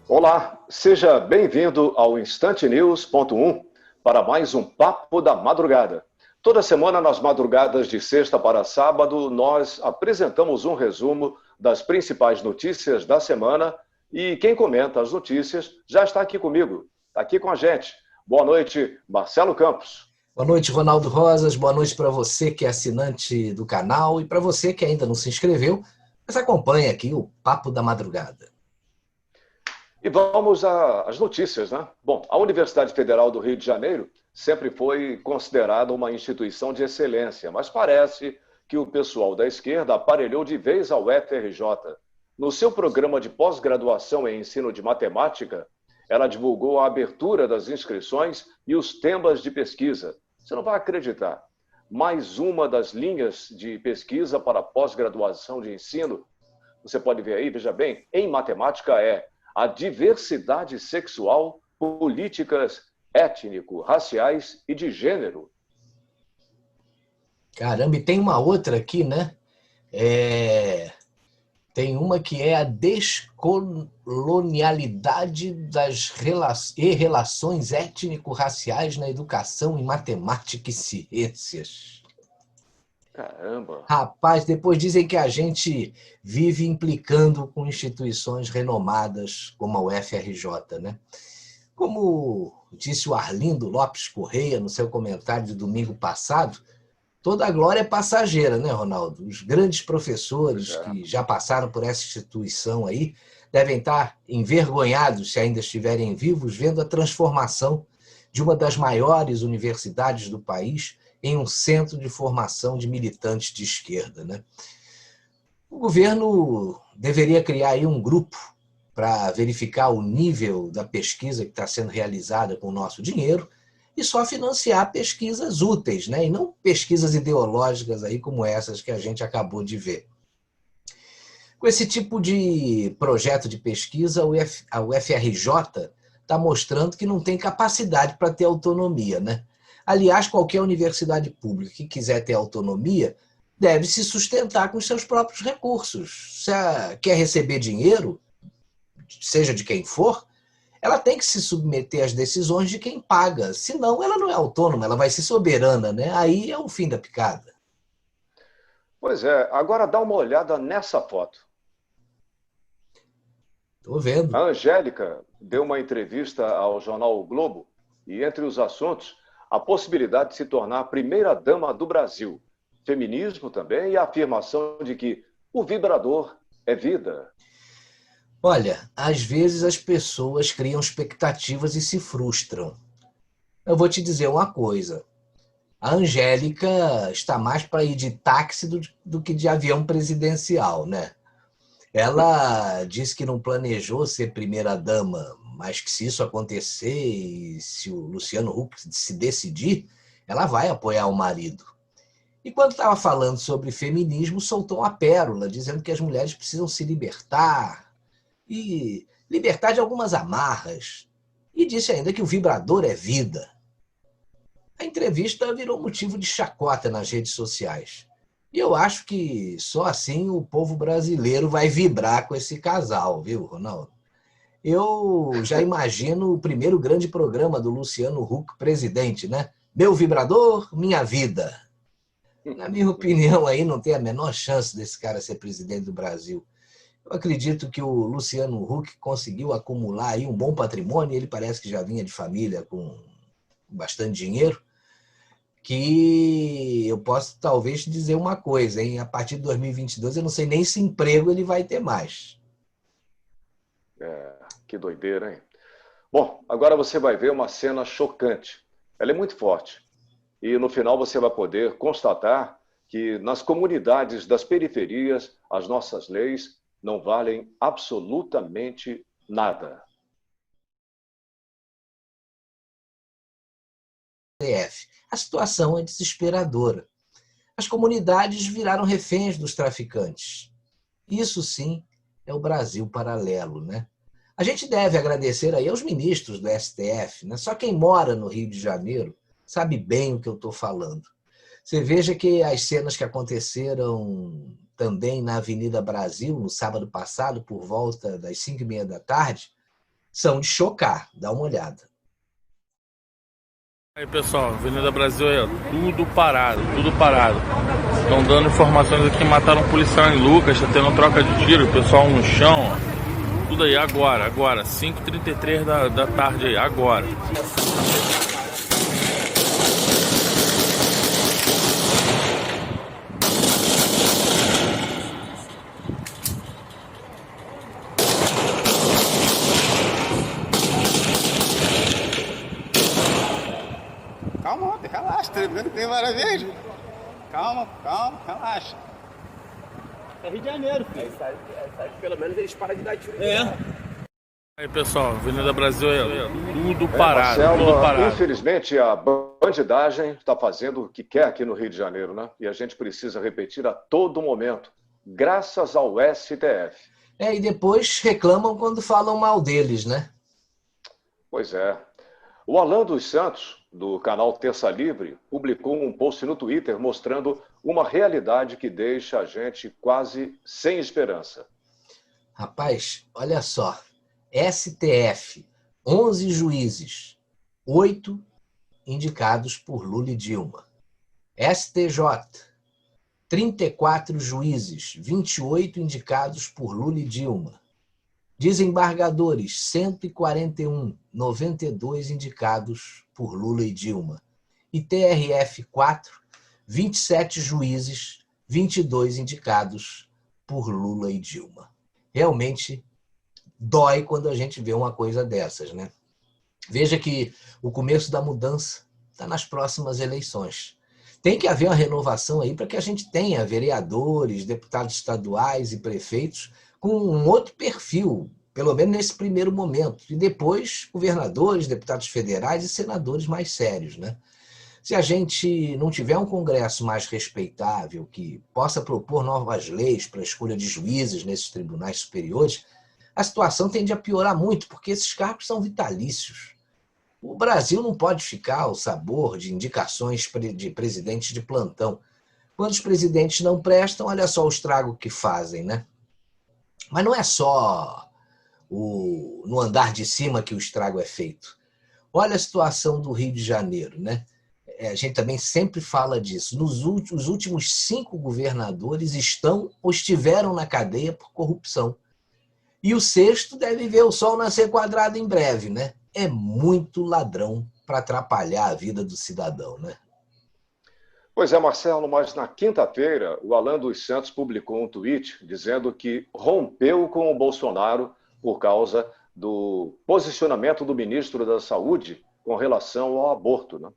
Olá, seja bem-vindo ao Instante News.1 para mais um Papo da Madrugada. Toda semana, nas madrugadas de sexta para sábado, nós apresentamos um resumo das principais notícias da semana e quem comenta as notícias já está aqui comigo, está aqui com a gente. Boa noite, Marcelo Campos. Boa noite, Ronaldo Rosas. Boa noite para você que é assinante do canal e para você que ainda não se inscreveu, mas acompanha aqui o Papo da Madrugada. E vamos às notícias, né? Bom, a Universidade Federal do Rio de Janeiro sempre foi considerada uma instituição de excelência, mas parece que o pessoal da esquerda aparelhou de vez ao UFRJ. No seu programa de pós-graduação em ensino de matemática, ela divulgou a abertura das inscrições e os temas de pesquisa. Você não vai acreditar. Mais uma das linhas de pesquisa para pós-graduação de ensino, você pode ver aí, veja bem, em matemática é a diversidade sexual, políticas étnico-raciais e de gênero. Caramba, e tem uma outra aqui, né? Tem uma que é a descolonialidade e relações étnico-raciais na educação em matemática e ciências. Caramba! Rapaz, depois dizem que a gente vive implicando com instituições renomadas como a UFRJ, né? Como disse o Arlindo Lopes Correia no seu comentário de domingo passado, toda a glória é passageira, né, Ronaldo? Os grandes professores que já passaram por essa instituição aí devem estar envergonhados, se ainda estiverem vivos, vendo a transformação de uma das maiores universidades do país em um centro de formação de militantes de esquerda, né? O governo deveria criar aí um grupo para verificar o nível da pesquisa que está sendo realizada com o nosso dinheiro e só financiar pesquisas úteis, né? E não pesquisas ideológicas aí como essas que a gente acabou de ver. Com esse tipo de projeto de pesquisa, a UFRJ está mostrando que não tem capacidade para ter autonomia, né? Aliás, qualquer universidade pública que quiser ter autonomia deve se sustentar com os seus próprios recursos. Se ela quer receber dinheiro, seja de quem for, ela tem que se submeter às decisões de quem paga. Senão, ela não é autônoma, ela vai ser soberana, né? Aí é o fim da picada. Pois é, agora dá uma olhada nessa foto. Estou A vendo. Angélica deu uma entrevista ao jornal O Globo e, entre os assuntos, a possibilidade de se tornar a primeira-dama do Brasil. Feminismo também e a afirmação de que o vibrador é vida. Olha, às vezes as pessoas criam expectativas e se frustram. Eu vou te dizer uma coisa. A Angélica está mais para ir de táxi do que de avião presidencial, né? Ela disse que não planejou ser primeira-dama, mas que se isso acontecer e se o Luciano Huck se decidir, ela vai apoiar o marido. E quando estava falando sobre feminismo, soltou uma pérola, dizendo que as mulheres precisam se libertar e libertar de algumas amarras. E disse ainda que o vibrador é vida. A entrevista virou motivo de chacota nas redes sociais. E eu acho que só assim o povo brasileiro vai vibrar com esse casal, viu, Ronaldo? Eu já imagino o primeiro grande programa do Luciano Huck, presidente, né? Meu vibrador, minha vida. Na minha opinião, aí não tem a menor chance desse cara ser presidente do Brasil. Eu acredito que o Luciano Huck conseguiu acumular aí um bom patrimônio, ele parece que já vinha de família com bastante dinheiro, que eu posso talvez dizer uma coisa, hein? A partir de 2022 eu não sei nem se emprego ele vai ter mais. Que doideira, hein? Bom, agora você vai ver uma cena chocante. Ela é muito forte. E no final você vai poder constatar que nas comunidades das periferias as nossas leis não valem absolutamente nada. A situação é desesperadora. As comunidades viraram reféns dos traficantes. Isso sim é o Brasil paralelo, né? A gente deve agradecer aí aos ministros do STF, né? Só quem mora no Rio de Janeiro sabe bem o que eu estou falando. Você veja que as cenas que aconteceram também na Avenida Brasil, no sábado passado, por volta das 5h30 da tarde, são de chocar. Dá uma olhada. Aí pessoal, Avenida Brasil é tudo parado, tudo parado. Estão dando informações aqui que mataram um policial em Lucas, tá tendo troca de tiro, o pessoal no chão, ó. Tudo aí agora, 5h33 da tarde aí, agora. Calma, relaxa, tem várias vezes. Calma, relaxa. É Rio de Janeiro, filho. Aí, pelo menos eles param de dar tiro. Aí pessoal, Avenida Brasil é tudo parado, Marcelo, tudo parado. infelizmente a bandidagem está fazendo o que quer aqui no Rio de Janeiro, né? E a gente precisa repetir a todo momento, graças ao STF. E depois reclamam quando falam mal deles, né? Pois é. O Alan dos Santos, do canal Terça Livre, publicou um post no Twitter mostrando uma realidade que deixa a gente quase sem esperança. Rapaz, olha só. STF, 11 juízes, 8 indicados por Lula e Dilma. STJ, 34 juízes, 28 indicados por Lula e Dilma. Desembargadores, 141, 92 indicados por Lula e Dilma. E TRF4, 27 juízes, 22 indicados por Lula e Dilma. Realmente dói quando a gente vê uma coisa dessas, né? Veja que o começo da mudança está nas próximas eleições. Tem que haver uma renovação aí para que a gente tenha vereadores, deputados estaduais e prefeitos com um outro perfil, pelo menos nesse primeiro momento. E depois, governadores, deputados federais e senadores mais sérios, né? Se a gente não tiver um Congresso mais respeitável, que possa propor novas leis para a escolha de juízes nesses tribunais superiores, a situação tende a piorar muito, porque esses cargos são vitalícios. O Brasil não pode ficar ao sabor de indicações de presidentes de plantão. Quando os presidentes não prestam, olha só o estrago que fazem, né? Mas não é só no andar de cima que o estrago é feito. Olha a situação do Rio de Janeiro, né? A gente também sempre fala disso. Os últimos 5 governadores estão ou estiveram na cadeia por corrupção. E o 6º deve ver o sol nascer quadrado em breve, né? É muito ladrão para atrapalhar a vida do cidadão, né? Pois é, Marcelo, mas na quinta-feira, o Alan dos Santos publicou um tweet dizendo que rompeu com o Bolsonaro por causa do posicionamento do ministro da Saúde com relação ao aborto, né?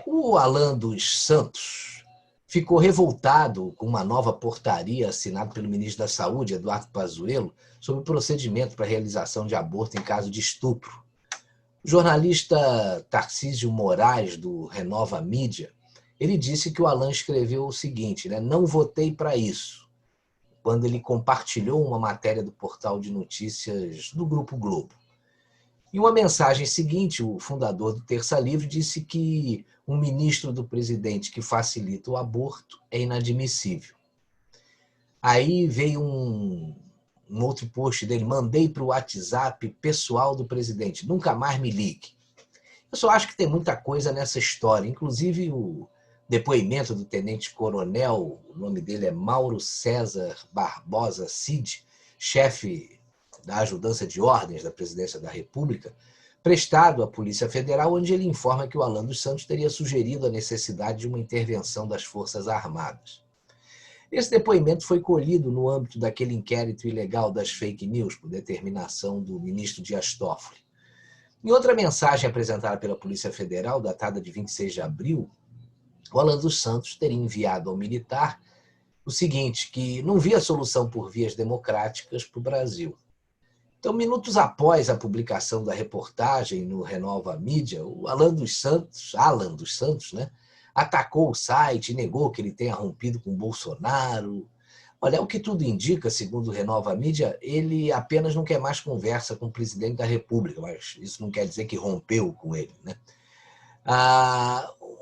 O Alan dos Santos ficou revoltado com uma nova portaria assinada pelo ministro da Saúde, Eduardo Pazuello, sobre o procedimento para a realização de aborto em caso de estupro. O jornalista Tarcísio Moraes, do Renova Mídia, ele disse que o Alan escreveu o seguinte, né? Não votei para isso, quando ele compartilhou uma matéria do portal de notícias do Grupo Globo. Em uma mensagem seguinte, o fundador do Terça Livre disse que um ministro do presidente que facilita o aborto é inadmissível. Aí veio um outro post dele, mandei para o WhatsApp pessoal do presidente, nunca mais me ligue. Eu só acho que tem muita coisa nessa história, inclusive o depoimento do tenente-coronel, o nome dele é Mauro César Barbosa Cid, chefe da Ajudança de Ordens da Presidência da República, prestado à Polícia Federal, onde ele informa que o Alan dos Santos teria sugerido a necessidade de uma intervenção das Forças Armadas. Esse depoimento foi colhido no âmbito daquele inquérito ilegal das fake news, por determinação do ministro Dias Toffoli. Em outra mensagem apresentada pela Polícia Federal, datada de 26 de abril, o Alan dos Santos teria enviado ao militar o seguinte, que não via solução por vias democráticas para o Brasil. Então, minutos após a publicação da reportagem no Renova Mídia, o Alan dos Santos, né, atacou o site e negou que ele tenha rompido com Bolsonaro. Olha, o que tudo indica, segundo o Renova Mídia, ele apenas não quer mais conversa com o presidente da República, mas isso não quer dizer que rompeu com ele, né?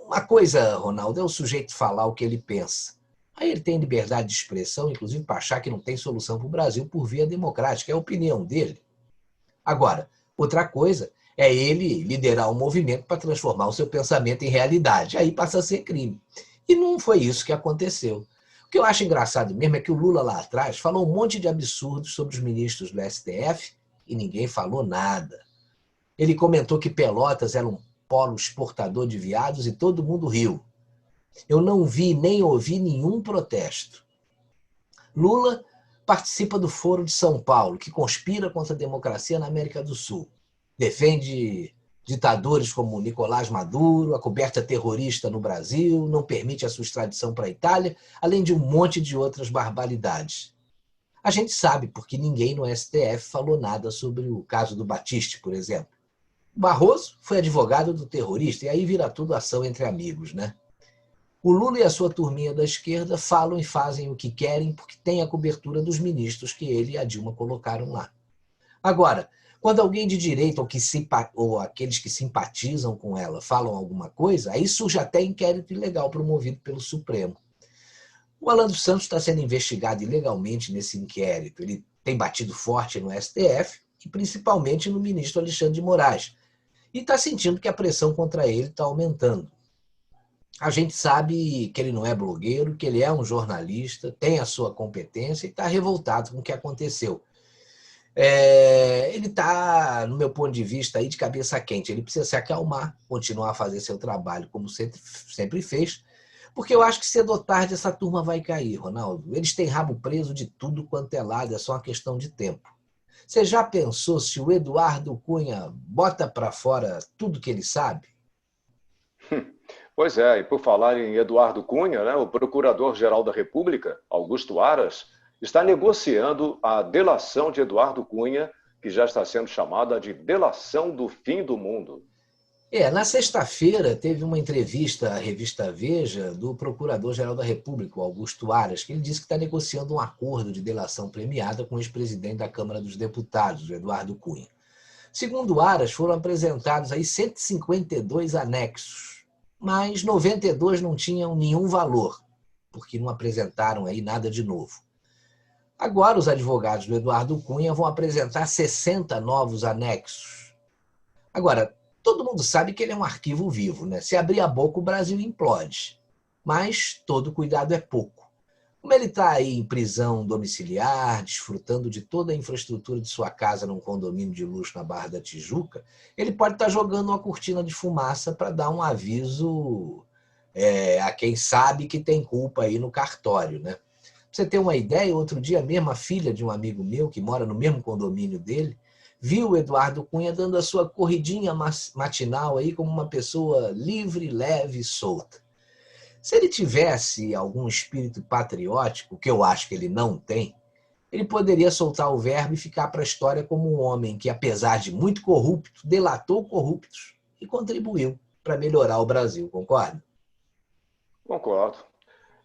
Uma coisa, Ronaldo, é o sujeito falar o que ele pensa. Aí ele tem liberdade de expressão, inclusive para achar que não tem solução para o Brasil por via democrática. É a opinião dele. Agora, Outra coisa é ele liderar um movimento para transformar o seu pensamento em realidade. Aí passa a ser crime. E não foi isso que aconteceu. O que eu acho engraçado mesmo é que o Lula lá atrás falou um monte de absurdos sobre os ministros do STF e ninguém falou nada. Ele comentou que Pelotas era um polo exportador de viados e todo mundo riu. Eu não vi nem ouvi nenhum protesto. Lula participa do Foro de São Paulo, que conspira contra a democracia na América do Sul. Defende ditadores como Nicolás Maduro, a coberta terrorista no Brasil, não permite a sua extradição para a Itália, além de um monte de outras barbaridades. A gente sabe porque ninguém no STF falou nada sobre o caso do Batiste, por exemplo. Barroso foi advogado do terrorista, e aí vira tudo ação entre amigos, né? O Lula e a sua turminha da esquerda falam e fazem o que querem porque tem a cobertura dos ministros que ele e a Dilma colocaram lá. Agora, quando alguém de direita ou aqueles que simpatizam com ela falam alguma coisa, aí surge até inquérito ilegal promovido pelo Supremo. O Alan dos Santos está sendo investigado ilegalmente nesse inquérito. Ele tem batido forte no STF e principalmente no ministro Alexandre de Moraes. E está sentindo que a pressão contra ele está aumentando. A gente sabe que ele não é blogueiro, que ele é um jornalista, tem a sua competência e está revoltado com o que aconteceu. Ele está, no meu ponto de vista, aí de cabeça quente. Ele precisa se acalmar, continuar a fazer seu trabalho como sempre fez, porque eu acho que cedo ou tarde essa turma vai cair, Ronaldo. Eles têm rabo preso de tudo quanto é lado, é só uma questão de tempo. Você já pensou se o Eduardo Cunha bota para fora tudo que ele sabe? Pois é, e por falar em Eduardo Cunha, né, o Procurador-Geral da República, Augusto Aras, está negociando a delação de Eduardo Cunha, que já está sendo chamada de delação do fim do mundo. Na sexta-feira teve uma entrevista à revista Veja do Procurador-Geral da República, o Augusto Aras, que ele disse que está negociando um acordo de delação premiada com o ex-presidente da Câmara dos Deputados, o Eduardo Cunha. Segundo Aras, foram apresentados aí 152 anexos, mas 92 não tinham nenhum valor, porque não apresentaram aí nada de novo. Agora os advogados do Eduardo Cunha vão apresentar 60 novos anexos. Agora, todo mundo sabe que ele é um arquivo vivo, né? Se abrir a boca, o Brasil implode. Mas todo cuidado é pouco. Como ele está aí em prisão domiciliar, desfrutando de toda a infraestrutura de sua casa num condomínio de luxo na Barra da Tijuca, ele pode estar jogando uma cortina de fumaça para dar um aviso a quem sabe que tem culpa aí no cartório, né? Pra você ter uma ideia, outro dia mesmo a filha de um amigo meu, que mora no mesmo condomínio dele, viu o Eduardo Cunha dando a sua corridinha matinal aí como uma pessoa livre, leve e solta. Se ele tivesse algum espírito patriótico, que eu acho que ele não tem, ele poderia soltar o verbo e ficar para a história como um homem que, apesar de muito corrupto, delatou corruptos e contribuiu para melhorar o Brasil, concorda? Concordo.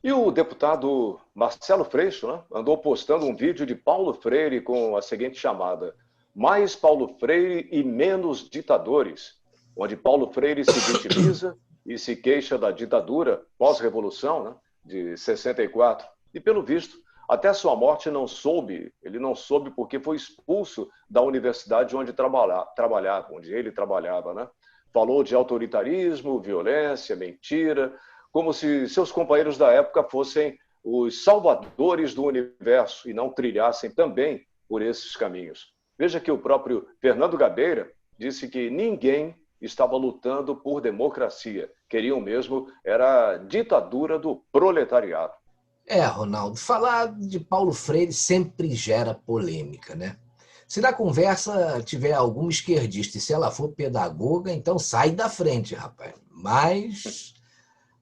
E o deputado Marcelo Freixo, né, andou postando um vídeo de Paulo Freire com a seguinte chamada: Mais Paulo Freire e menos ditadores, onde Paulo Freire se vitimiza e se queixa da ditadura pós-revolução, né, de 64. E, pelo visto, até sua morte ele não soube porque foi expulso da universidade onde trabalhava, onde ele trabalhava, né? Falou de autoritarismo, violência, mentira, como se seus companheiros da época fossem os salvadores do universo e não trilhassem também por esses caminhos. Veja que o próprio Fernando Gabeira disse que ninguém estava lutando por democracia. Queriam mesmo era a ditadura do proletariado. Ronaldo, falar de Paulo Freire sempre gera polêmica, né? Se na conversa tiver alguma esquerdista e se ela for pedagoga, então sai da frente, rapaz. Mas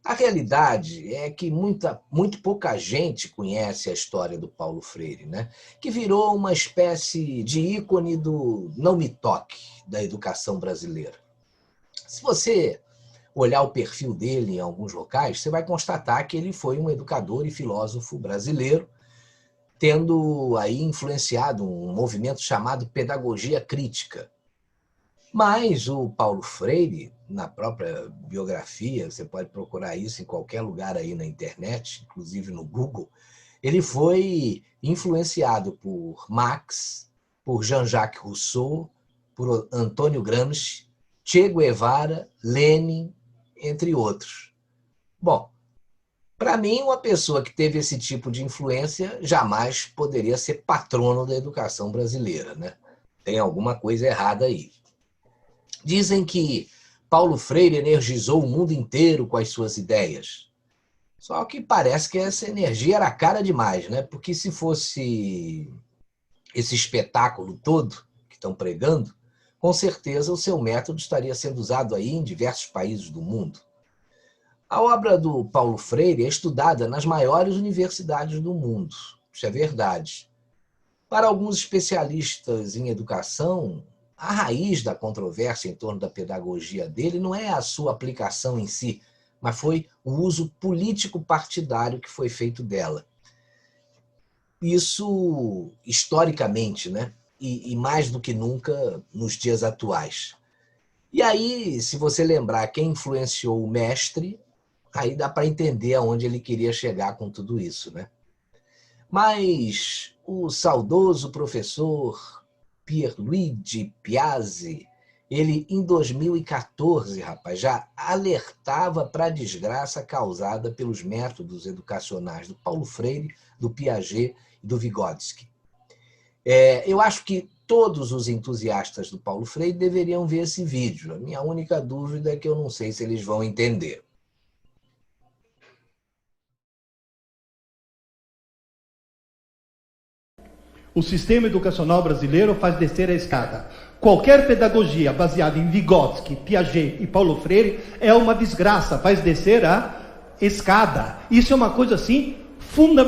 a realidade é que muito pouca gente conhece a história do Paulo Freire, né? Que virou uma espécie de ícone do não me toque da educação brasileira. Se você olhar o perfil dele em alguns locais, você vai constatar que ele foi um educador e filósofo brasileiro, tendo aí influenciado um movimento chamado pedagogia crítica. Mas o Paulo Freire, na própria biografia, você pode procurar isso em qualquer lugar aí na internet, inclusive no Google, ele foi influenciado por Marx, por Jean-Jacques Rousseau, por Antônio Gramsci, Che Guevara, Lenin, entre outros. Bom, para mim, uma pessoa que teve esse tipo de influência jamais poderia ser patrono da educação brasileira, né? Tem alguma coisa errada aí. Dizem que Paulo Freire energizou o mundo inteiro com as suas ideias. Só que parece que essa energia era cara demais, né? Porque se fosse esse espetáculo todo que estão pregando, com certeza o seu método estaria sendo usado aí em diversos países do mundo. A obra do Paulo Freire é estudada nas maiores universidades do mundo. Isso é verdade. Para alguns especialistas em educação, a raiz da controvérsia em torno da pedagogia dele não é a sua aplicação em si, mas foi o uso político-partidário que foi feito dela. Isso, historicamente, né? E mais do que nunca nos dias atuais. E aí, se você lembrar quem influenciou o mestre, aí dá para entender aonde ele queria chegar com tudo isso, né? Mas o saudoso professor Pierluigi Piazzi, ele, em 2014, rapaz, já alertava para a desgraça causada pelos métodos educacionais do Paulo Freire, do Piaget e do Vygotsky. Eu acho que todos os entusiastas do Paulo Freire deveriam ver esse vídeo. A minha única dúvida é que eu não sei se eles vão entender. O sistema educacional brasileiro faz descer a escada. Qualquer pedagogia baseada em Vygotsky, Piaget e Paulo Freire é uma desgraça, faz descer a escada. Isso é uma coisa assim,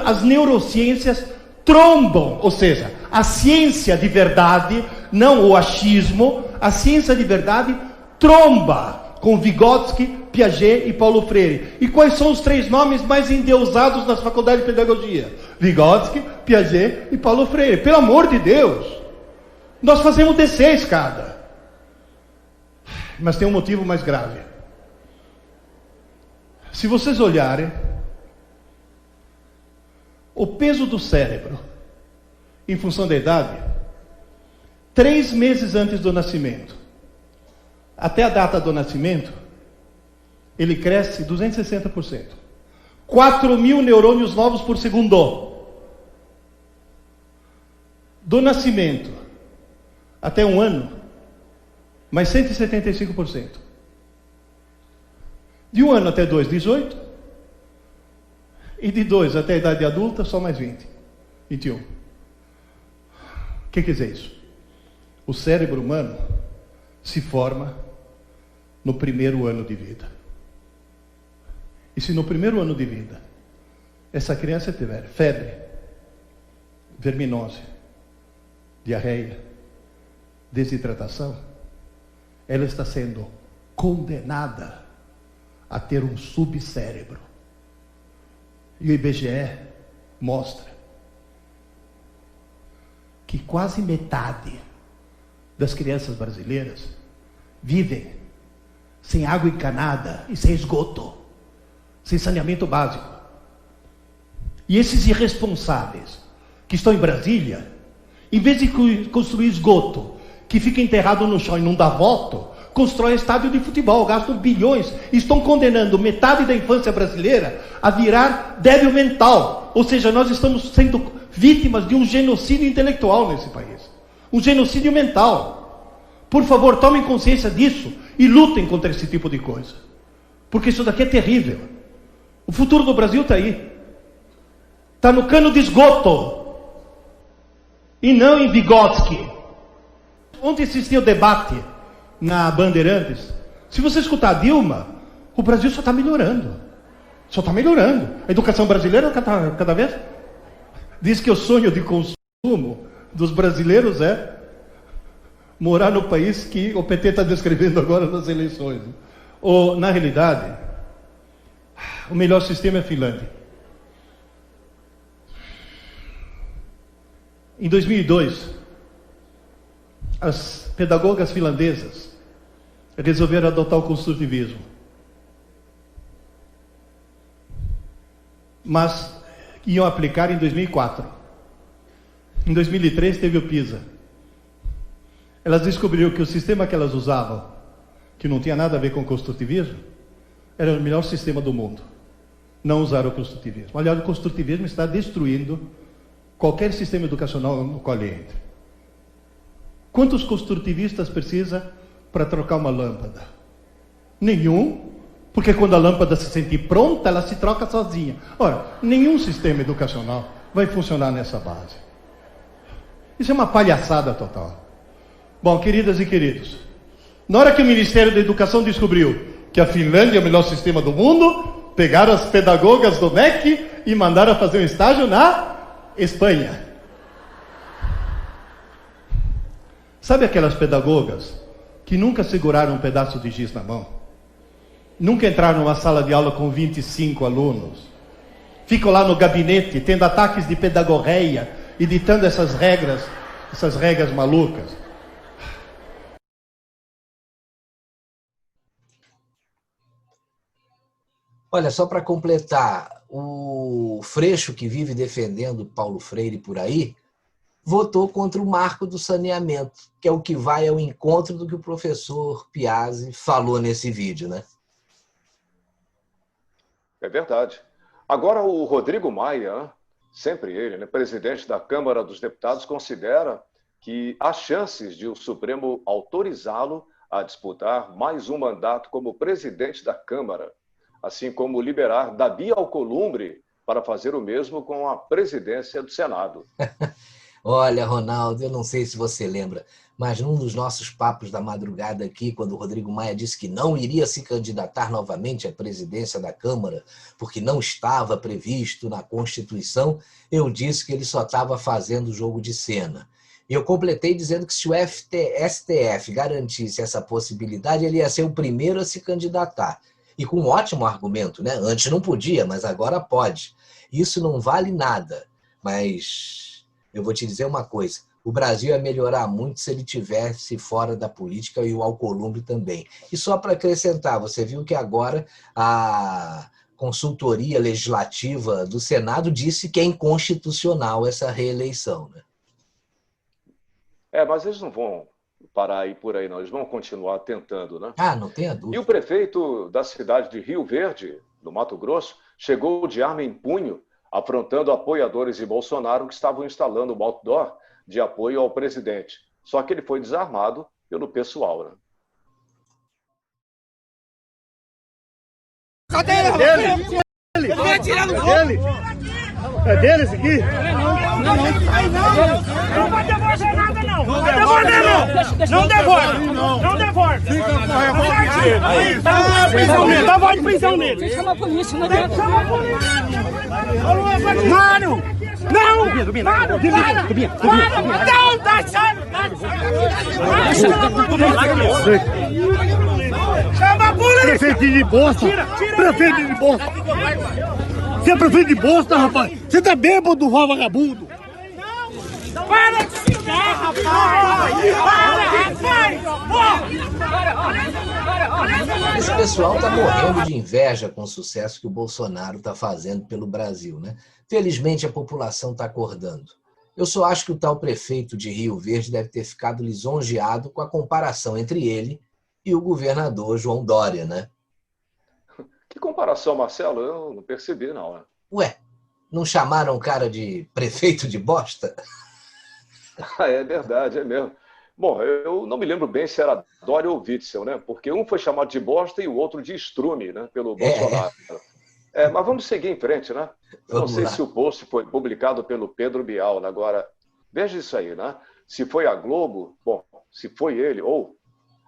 as neurociências trombam, ou seja, a ciência de verdade, não o achismo, a ciência de verdade tromba com Vygotsky, Piaget e Paulo Freire. E quais são os 3 nomes mais endeusados nas faculdades de pedagogia? Vygotsky, Piaget e Paulo Freire. Pelo amor de Deus! Nós fazemos descer a escada. Mas tem um motivo mais grave. Se vocês olharem, o peso do cérebro, em função da idade, 3 meses antes do nascimento, até a data do nascimento, ele cresce 260%. 4.000 neurônios novos por segundo. Do nascimento até 1 ano, mais 175%. De 1 ano até 2, 18. E de 2 até a idade adulta, só mais 20. 21. O que quer dizer isso? O cérebro humano se forma no primeiro ano de vida. E se no primeiro ano de vida essa criança tiver febre, verminose, diarreia, desidratação, ela está sendo condenada a ter um subcérebro. E o IBGE mostra que quase metade das crianças brasileiras vivem sem água encanada e sem esgoto, sem saneamento básico. E esses irresponsáveis que estão em Brasília, em vez de construir esgoto que fica enterrado no chão e não dá voto, constrói estádio de futebol, gastam bilhões, e estão condenando metade da infância brasileira a virar débil mental. Ou seja, nós estamos sendo vítimas de um genocídio intelectual nesse país. Um genocídio mental. Por favor, tomem consciência disso e lutem contra esse tipo de coisa. Porque isso daqui é terrível. O futuro do Brasil está aí. Está no cano de esgoto. E não em Vygotsky. Ontem assistiu o debate na Bandeirantes. Se você escutar a Dilma, o Brasil só está melhorando. Só está melhorando. A educação brasileira cada vez... Diz que o sonho de consumo dos brasileiros é morar no país que o PT está descrevendo agora nas eleições. Ou, na realidade, o melhor sistema é a Finlândia. Em 2002, as pedagogas finlandesas resolveram adotar o construtivismo. Mas iam aplicar em 2004. Em 2003 teve o PISA. Elas descobriram que o sistema que elas usavam, que não tinha nada a ver com o construtivismo, era o melhor sistema do mundo. Não usaram o construtivismo. Aliás, o construtivismo está destruindo qualquer sistema educacional no qual ele entra. Quantos construtivistas precisa para trocar uma lâmpada? Nenhum, porque quando a lâmpada se sentir pronta, ela se troca sozinha. Ora, nenhum sistema educacional vai funcionar nessa base. Isso é uma palhaçada total. Bom, queridas e queridos, na hora que o Ministério da Educação descobriu que a Finlândia é o melhor sistema do mundo, pegaram as pedagogas do MEC e mandaram fazer um estágio na Espanha. Sabe aquelas pedagogas que nunca seguraram um pedaço de giz na mão? Nunca entraram numa sala de aula com 25 alunos? Ficam lá no gabinete tendo ataques de pedagogéia e ditando essas regras malucas. Olha, só para completar, o Freixo, que vive defendendo Paulo Freire por aí, votou contra o marco do saneamento, que é o que vai ao encontro do que o professor Piazzi falou nesse vídeo, né? É verdade. Agora, o Rodrigo Maia, sempre ele, né, presidente da Câmara dos Deputados, considera que há chances de o Supremo autorizá-lo a disputar mais um mandato como presidente da Câmara, assim como liberar Davi Alcolumbre para fazer o mesmo com a presidência do Senado. Olha, Ronaldo, eu não sei se você lembra, mas num dos nossos papos da madrugada aqui, quando o Rodrigo Maia disse que não iria se candidatar novamente à presidência da Câmara, porque não estava previsto na Constituição, eu disse que ele só estava fazendo jogo de cena. E eu completei dizendo que se o STF garantisse essa possibilidade, ele ia ser o primeiro a se candidatar. E com um ótimo argumento, né? Antes não podia, mas agora pode. Isso não vale nada, mas eu vou te dizer uma coisa, o Brasil ia melhorar muito se ele tivesse fora da política e o Alcolumbre também. E só para acrescentar, você viu que agora a consultoria legislativa do Senado disse que é inconstitucional essa reeleição, né? Mas eles não vão parar aí por aí, não. Eles vão continuar tentando, né? Não tenha dúvida. E o prefeito da cidade de Rio Verde, no Mato Grosso, chegou de arma em punho, afrontando apoiadores de Bolsonaro que estavam instalando um outdoor de apoio ao presidente. Só que ele foi desarmado pelo pessoal, né? Cadê ele? Ele! É dele esse aqui? Não vai devolver nada, não! Não devolve, não! Não devolve! Não devolve! Dá voz de prisão nele! Chama a polícia, não adianta. Chama a polícia! Mano! Não! Mano, para! Não, dá chave! Chama a polícia! Prefeito de bosta! Prefeito de bosta! Você é prefeito de bosta, rapaz! Você tá bêbado, vagabundo! Para de ficar, rapaz! Esse pessoal está morrendo de inveja com o sucesso que o Bolsonaro está fazendo pelo Brasil, né? Felizmente a população está acordando. Eu só acho que o tal prefeito de Rio Verde deve ter ficado lisonjeado com a comparação entre ele e o governador João Dória, né? Que comparação, Marcelo? Eu não percebi, não, né? Ué, não chamaram o cara de prefeito de bosta? É verdade, é mesmo. Bom, eu não me lembro bem se era Dória ou Witzel, né? Porque um foi chamado de bosta e o outro de estrume, né? Pelo Bolsonaro. Mas vamos seguir em frente, né? Não sei se o post foi publicado pelo Pedro Bial, né? Agora, veja isso aí, né? Se foi a Globo, bom, se foi ele, ou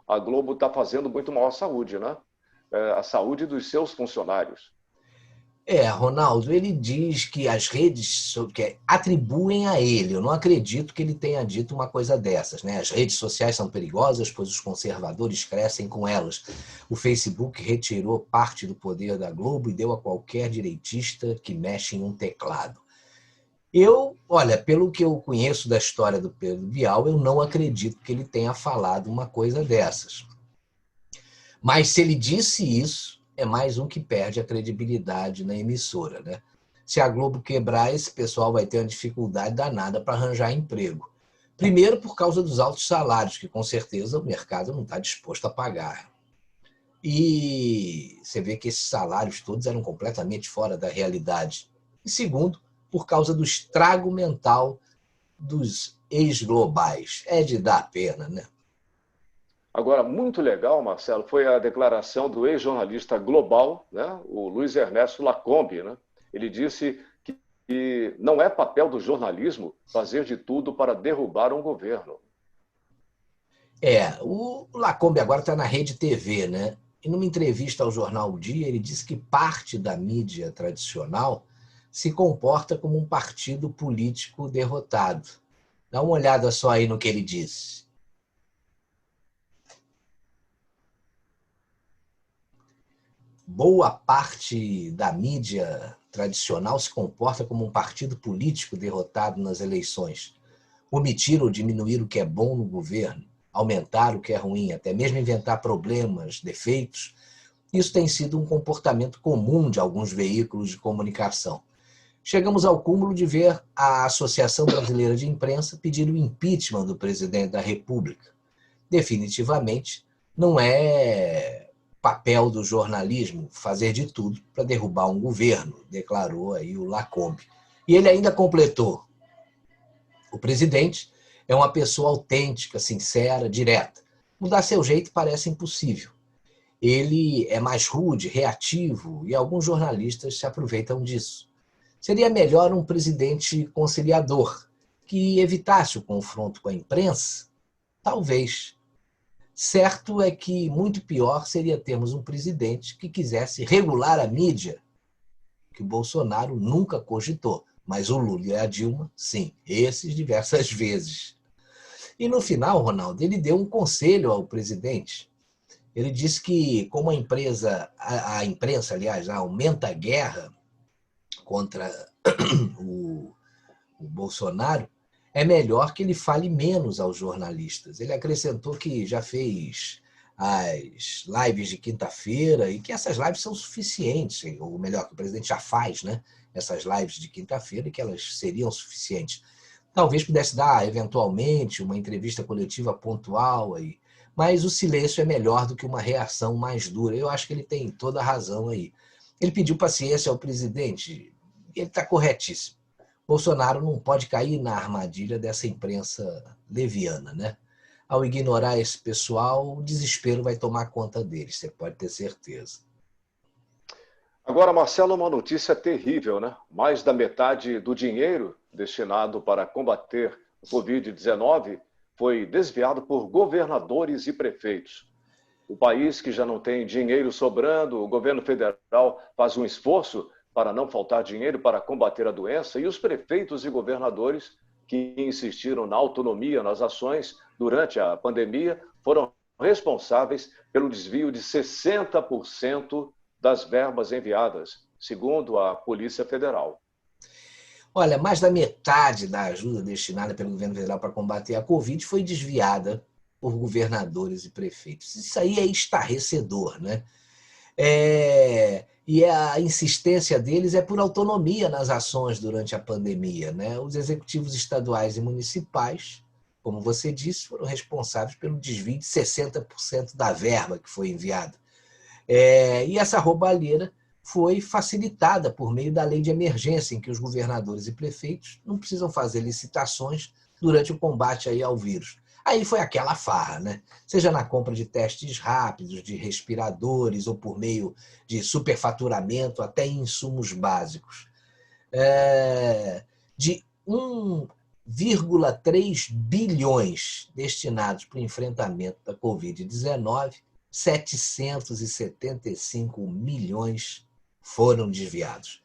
a Globo está fazendo muito mal à saúde, né? A saúde dos seus funcionários. Ronaldo, ele diz que as redes que atribuem a ele. Eu não acredito que ele tenha dito uma coisa dessas, né? As redes sociais são perigosas, pois os conservadores crescem com elas. O Facebook retirou parte do poder da Globo e deu a qualquer direitista que mexe em um teclado. Olha, pelo que eu conheço da história do Pedro Bial, eu não acredito que ele tenha falado uma coisa dessas. Mas se ele disse isso, é mais um que perde a credibilidade na emissora, né? Se a Globo quebrar, esse pessoal vai ter uma dificuldade danada para arranjar emprego. Primeiro, por causa dos altos salários, que com certeza o mercado não está disposto a pagar. E você vê que esses salários todos eram completamente fora da realidade. E segundo, por causa do estrago mental dos ex-globais. É de dar pena, né? Agora, muito legal, Marcelo, foi a declaração do ex-jornalista global, né, o Luiz Ernesto Lacombe, né? Ele disse que não é papel do jornalismo fazer de tudo para derrubar um governo. O Lacombe agora está na Rede TV, né? E numa entrevista ao jornal O Dia, ele disse que parte da mídia tradicional se comporta como um partido político derrotado. Dá uma olhada só aí no que ele disse. Boa parte da mídia tradicional se comporta como um partido político derrotado nas eleições. Omitir ou diminuir o que é bom no governo, aumentar o que é ruim, até mesmo inventar problemas, defeitos. Isso tem sido um comportamento comum de alguns veículos de comunicação. Chegamos ao cúmulo de ver a Associação Brasileira de Imprensa pedir o impeachment do presidente da República. Definitivamente, não é papel do jornalismo fazer de tudo para derrubar um governo, declarou aí o Lacombe. E ele ainda completou: o presidente é uma pessoa autêntica, sincera, direta. Mudar seu jeito parece impossível. Ele é mais rude, reativo, e alguns jornalistas se aproveitam disso. Seria melhor um presidente conciliador, que evitasse o confronto com a imprensa? Talvez. Certo é que muito pior seria termos um presidente que quisesse regular a mídia, que o Bolsonaro nunca cogitou, mas o Lula e a Dilma, sim, esses diversas vezes. E no final, Ronaldo, ele deu um conselho ao presidente. Ele disse que como a imprensa, aliás, aumenta a guerra contra o Bolsonaro, é melhor que ele fale menos aos jornalistas. Ele acrescentou que já fez as lives de quinta-feira e que essas lives são suficientes, ou melhor, que o presidente já faz, né? Essas lives de quinta-feira e que elas seriam suficientes. Talvez pudesse dar, eventualmente, uma entrevista coletiva pontual aí, mas o silêncio é melhor do que uma reação mais dura. Eu acho que ele tem toda a razão aí. Ele pediu paciência ao presidente, ele está corretíssimo. Bolsonaro não pode cair na armadilha dessa imprensa leviana, né? Ao ignorar esse pessoal, o desespero vai tomar conta deles, você pode ter certeza. Agora, Marcelo, uma notícia terrível, né? Mais da metade do dinheiro destinado para combater o Covid-19 foi desviado por governadores e prefeitos. O país que já não tem dinheiro sobrando, o governo federal faz um esforço para não faltar dinheiro para combater a doença, e os prefeitos e governadores que insistiram na autonomia nas ações durante a pandemia foram responsáveis pelo desvio de 60% das verbas enviadas, segundo a Polícia Federal. Olha, mais da metade da ajuda destinada pelo governo federal para combater a Covid foi desviada por governadores e prefeitos. Isso aí é estarrecedor, né? E a insistência deles é por autonomia nas ações durante a pandemia, né? Os executivos estaduais e municipais, como você disse, foram responsáveis pelo desvio de 60% da verba que foi enviada. E essa roubalheira foi facilitada por meio da lei de emergência, em que os governadores e prefeitos não precisam fazer licitações durante o combate aí ao vírus. Aí foi aquela farra, né? Seja na compra de testes rápidos, de respiradores, ou por meio de superfaturamento, até insumos básicos. De 1,3 bilhões destinados para o enfrentamento da Covid-19, 775 milhões foram desviados.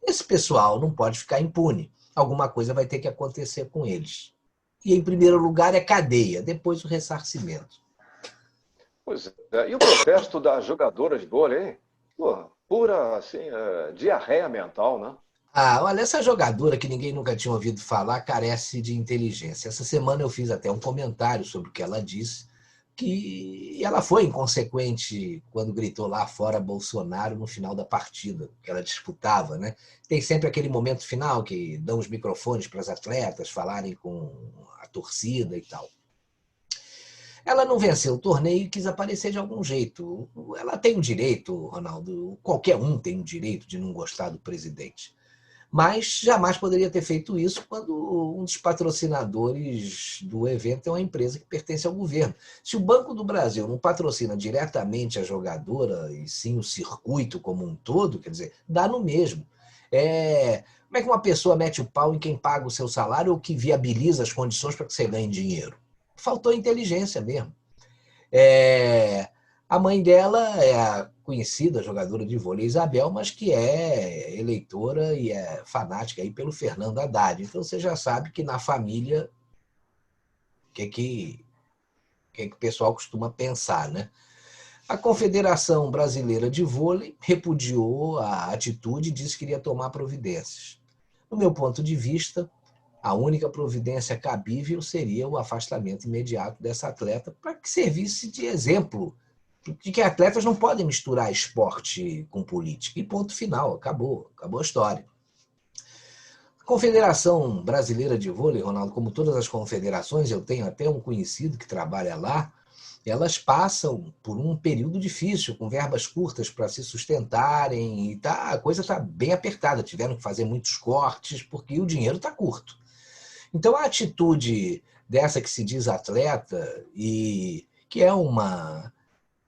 Esse pessoal não pode ficar impune. Alguma coisa vai ter que acontecer com eles. E, em primeiro lugar, é cadeia, depois o ressarcimento. Pois é. E o protesto das jogadoras de vôlei, hein? Pô, pura, assim, diarreia mental, né? Olha, essa jogadora que ninguém nunca tinha ouvido falar carece de inteligência. Essa semana eu fiz até um comentário sobre o que ela disse, que ela foi inconsequente quando gritou lá fora Bolsonaro no final da partida que ela disputava, né? Tem sempre aquele momento final que dão os microfones para as atletas falarem com a torcida e tal. Ela não venceu o torneio e quis aparecer de algum jeito. Ela tem o direito, Ronaldo, qualquer um tem o direito de não gostar do presidente. Mas jamais poderia ter feito isso quando um dos patrocinadores do evento é uma empresa que pertence ao governo. Se o Banco do Brasil não patrocina diretamente a jogadora, e sim o circuito como um todo, quer dizer, dá no mesmo. Como é que uma pessoa mete o pau em quem paga o seu salário ou que viabiliza as condições para que você ganhe dinheiro? Faltou inteligência mesmo. A mãe dela é a conhecida jogadora de vôlei Isabel, mas que é eleitora e é fanática aí pelo Fernando Haddad. Então você já sabe que na família o que o pessoal costuma pensar, né? A Confederação Brasileira de Vôlei repudiou a atitude e disse que iria tomar providências. No meu ponto de vista, a única providência cabível seria o afastamento imediato dessa atleta para que servisse de exemplo de que atletas não podem misturar esporte com política. E ponto final, acabou a história. A Confederação Brasileira de Vôlei, Ronaldo, como todas as confederações, eu tenho até um conhecido que trabalha lá, elas passam por um período difícil, com verbas curtas para se sustentarem, e a coisa está bem apertada, tiveram que fazer muitos cortes, porque o dinheiro está curto. Então a atitude dessa que se diz atleta, e que é uma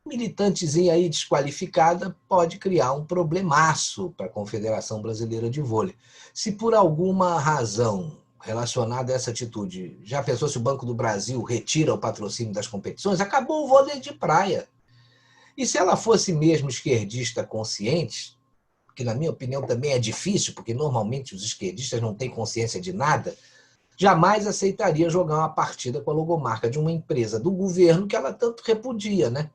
militantezinha aí desqualificada, pode criar um problemaço para a Confederação Brasileira de Vôlei. Se por alguma razão relacionada a essa atitude, já pensou se o Banco do Brasil retira o patrocínio das competições? Acabou o vôlei de praia. E se ela fosse mesmo esquerdista consciente, que na minha opinião também é difícil, porque normalmente os esquerdistas não têm consciência de nada, jamais aceitaria jogar uma partida com a logomarca de uma empresa do governo que ela tanto repudia, né?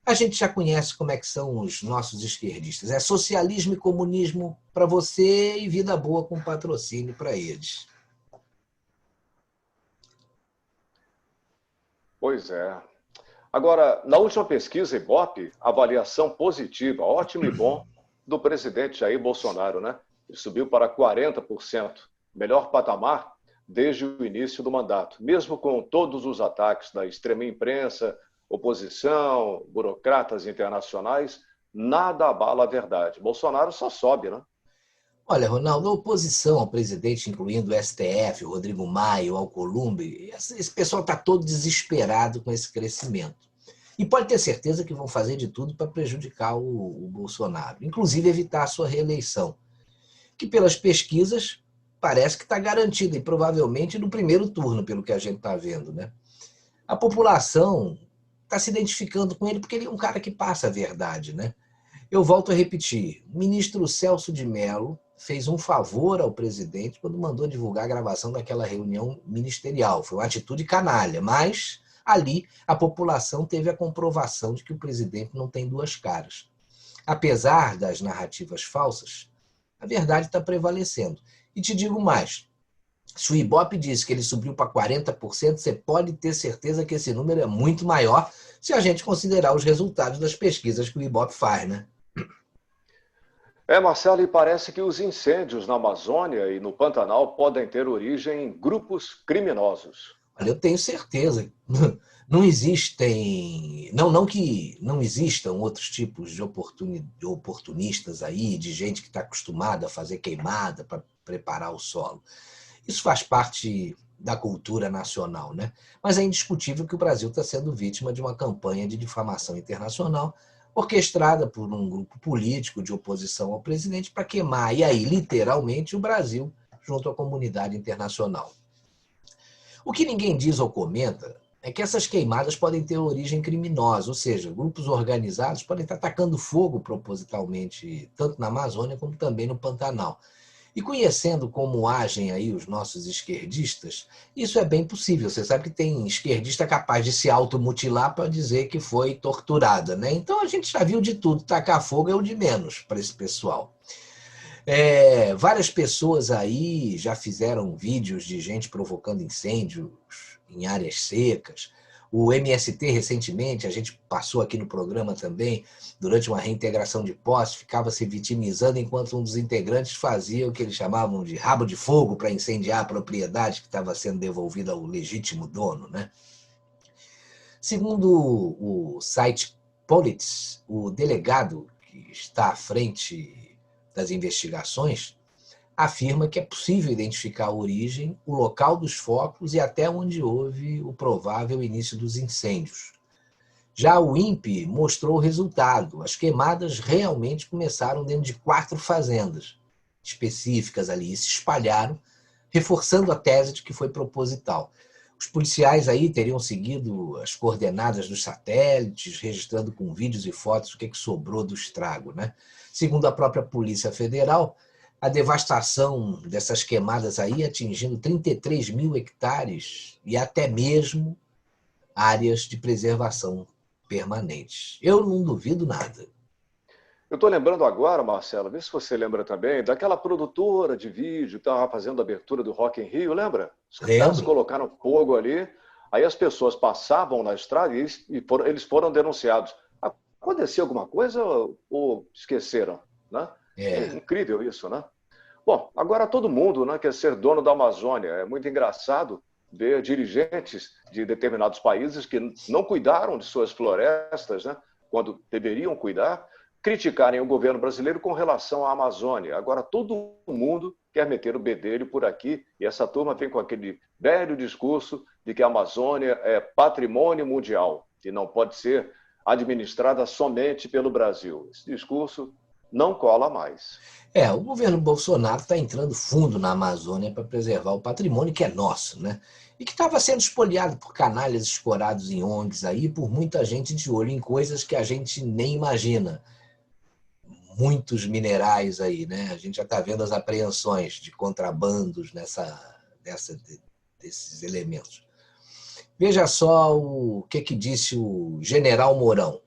A gente já conhece como é que são os nossos esquerdistas. É socialismo e comunismo para você e vida boa com patrocínio para eles. Pois é. Agora, na última pesquisa Ibope, avaliação positiva, ótimo e bom, do presidente Jair Bolsonaro, né? Ele subiu para 40%, melhor patamar desde o início do mandato, mesmo com todos os ataques da extrema imprensa, oposição, burocratas internacionais, nada abala a verdade. Bolsonaro só sobe, né? Olha, Ronaldo, a oposição ao presidente, incluindo o STF, o Rodrigo Maia, o Alcolumbre, esse pessoal está todo desesperado com esse crescimento. E pode ter certeza que vão fazer de tudo para prejudicar o Bolsonaro, inclusive evitar a sua reeleição, que pelas pesquisas parece que está garantida, e provavelmente no primeiro turno, pelo que a gente está vendo, né? A população está se identificando com ele porque ele é um cara que passa a verdade, né? Eu volto a repetir, o ministro Celso de Mello fez um favor ao presidente quando mandou divulgar a gravação daquela reunião ministerial. Foi uma atitude canalha, mas ali a população teve a comprovação de que o presidente não tem duas caras. Apesar das narrativas falsas, a verdade está prevalecendo. E te digo mais, se o Ibope disse que ele subiu para 40%, você pode ter certeza que esse número é muito maior se a gente considerar os resultados das pesquisas que o Ibope faz, né? Marcelo, e parece que os incêndios na Amazônia e no Pantanal podem ter origem em grupos criminosos. Olha, eu tenho certeza. Não existem... Não que não existam outros tipos de oportunistas aí, de gente que está acostumada a fazer queimada para preparar o solo. Isso faz parte da cultura nacional, né? Mas é indiscutível que o Brasil está sendo vítima de uma campanha de difamação internacional orquestrada por um grupo político de oposição ao presidente para queimar, e aí, literalmente, o Brasil junto à comunidade internacional. O que ninguém diz ou comenta é que essas queimadas podem ter origem criminosa, ou seja, grupos organizados podem estar atacando fogo propositalmente, tanto na Amazônia como também no Pantanal. E conhecendo como agem aí os nossos esquerdistas, isso é bem possível. Você sabe que tem esquerdista capaz de se automutilar para dizer que foi torturada, né? Então a gente já viu de tudo. Tacar fogo é o de menos para esse pessoal. Várias pessoas aí já fizeram vídeos de gente provocando incêndios em áreas secas. O MST, recentemente, a gente passou aqui no programa também, durante uma reintegração de posse, ficava se vitimizando enquanto um dos integrantes fazia o que eles chamavam de rabo de fogo para incendiar a propriedade que estava sendo devolvida ao legítimo dono, né? Segundo o site Politics, o delegado que está à frente das investigações afirma que é possível identificar a origem, o local dos focos e até onde houve o provável início dos incêndios. Já o INPE mostrou o resultado. As queimadas realmente começaram dentro de 4 fazendas específicas ali e se espalharam, reforçando a tese de que foi proposital. Os policiais aí teriam seguido as coordenadas dos satélites, registrando com vídeos e fotos o que sobrou do estrago, né? Segundo a própria Polícia Federal, a devastação dessas queimadas aí atingindo 33 mil hectares e até mesmo áreas de preservação permanentes. Eu não duvido nada. Eu estou lembrando agora, Marcelo, vê se você lembra também, daquela produtora de vídeo que estava fazendo a abertura do Rock in Rio, lembra? Os caras colocaram fogo ali, aí as pessoas passavam na estrada e eles foram denunciados. Aconteceu alguma coisa ou esqueceram, né? É incrível isso, né? Bom, agora todo mundo, né, quer ser dono da Amazônia. É muito engraçado ver dirigentes de determinados países que não cuidaram de suas florestas, né, quando deveriam cuidar, criticarem o governo brasileiro com relação à Amazônia. Agora todo mundo quer meter o bedelho por aqui e essa turma vem com aquele velho discurso de que a Amazônia é patrimônio mundial e não pode ser administrada somente pelo Brasil. Esse discurso não cola mais. O governo Bolsonaro está entrando fundo na Amazônia para preservar o patrimônio que é nosso, né? E que estava sendo espoliado por canalhas escorados em ONGs aí, por muita gente de olho em coisas que a gente nem imagina. Muitos minerais aí, né? A gente já está vendo as apreensões de contrabandos desses elementos. Veja só o que disse o general Mourão.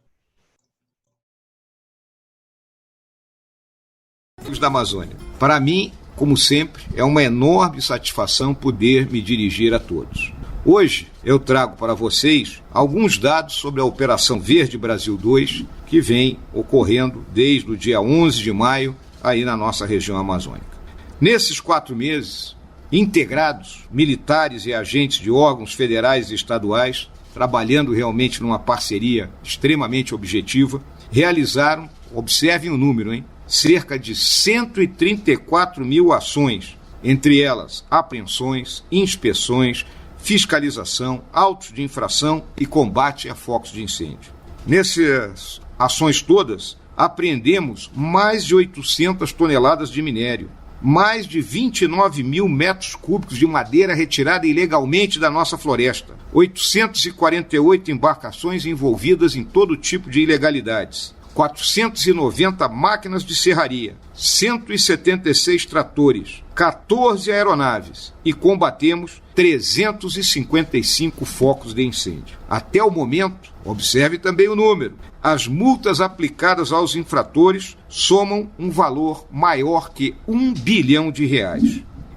Da Amazônia. Para mim, como sempre, é uma enorme satisfação poder me dirigir a todos. Hoje eu trago para vocês alguns dados sobre a Operação Verde Brasil 2, que vem ocorrendo desde o dia 11 de maio aí na nossa região amazônica. Nesses 4 meses, integrados, militares e agentes de órgãos federais e estaduais, trabalhando realmente numa parceria extremamente objetiva, realizaram, observem o número, cerca de 134 mil ações, entre elas apreensões, inspeções, fiscalização, autos de infração e combate a focos de incêndio. Nessas ações todas, apreendemos mais de 800 toneladas de minério, mais de 29 mil metros cúbicos de madeira retirada ilegalmente da nossa floresta, 848 embarcações envolvidas em todo tipo de ilegalidades, 490 máquinas de serraria, 176 tratores, 14 aeronaves e combatemos 355 focos de incêndio. Até o momento, observe também o número, as multas aplicadas aos infratores somam um valor maior que R$1 bilhão.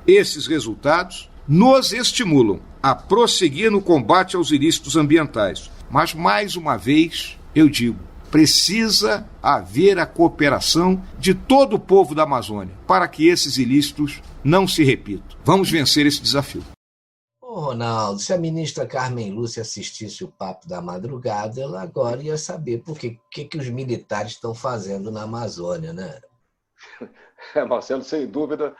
Esses resultados nos estimulam a prosseguir no combate aos ilícitos ambientais. Mas, mais uma vez, eu digo, precisa haver a cooperação de todo o povo da Amazônia para que esses ilícitos não se repitam. Vamos vencer esse desafio. Ô Ronaldo, se a ministra Carmen Lúcia assistisse o Papo da Madrugada, ela agora ia saber por que os militares estão fazendo na Amazônia, né? Marcelo, sem dúvida,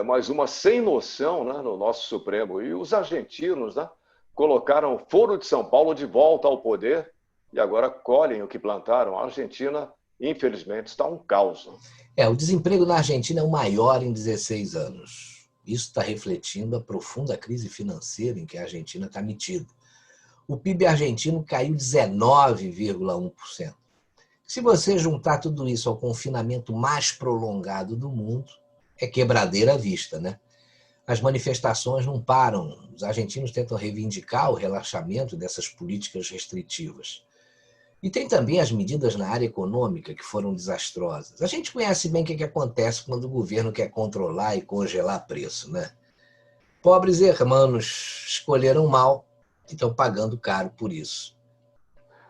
mais uma sem noção, né, no nosso Supremo. E os argentinos, né, colocaram o Foro de São Paulo de volta ao poder e agora colhem o que plantaram. A Argentina, infelizmente, está um caos. O desemprego na Argentina é o maior em 16 anos. Isso está refletindo a profunda crise financeira em que a Argentina está metida. O PIB argentino caiu 19,1%. Se você juntar tudo isso ao confinamento mais prolongado do mundo, é quebradeira à vista, né? As manifestações não param. Os argentinos tentam reivindicar o relaxamento dessas políticas restritivas. E tem também as medidas na área econômica que foram desastrosas. A gente conhece bem o que acontece quando o governo quer controlar e congelar preço, né? Pobres hermanos escolheram mal que estão pagando caro por isso.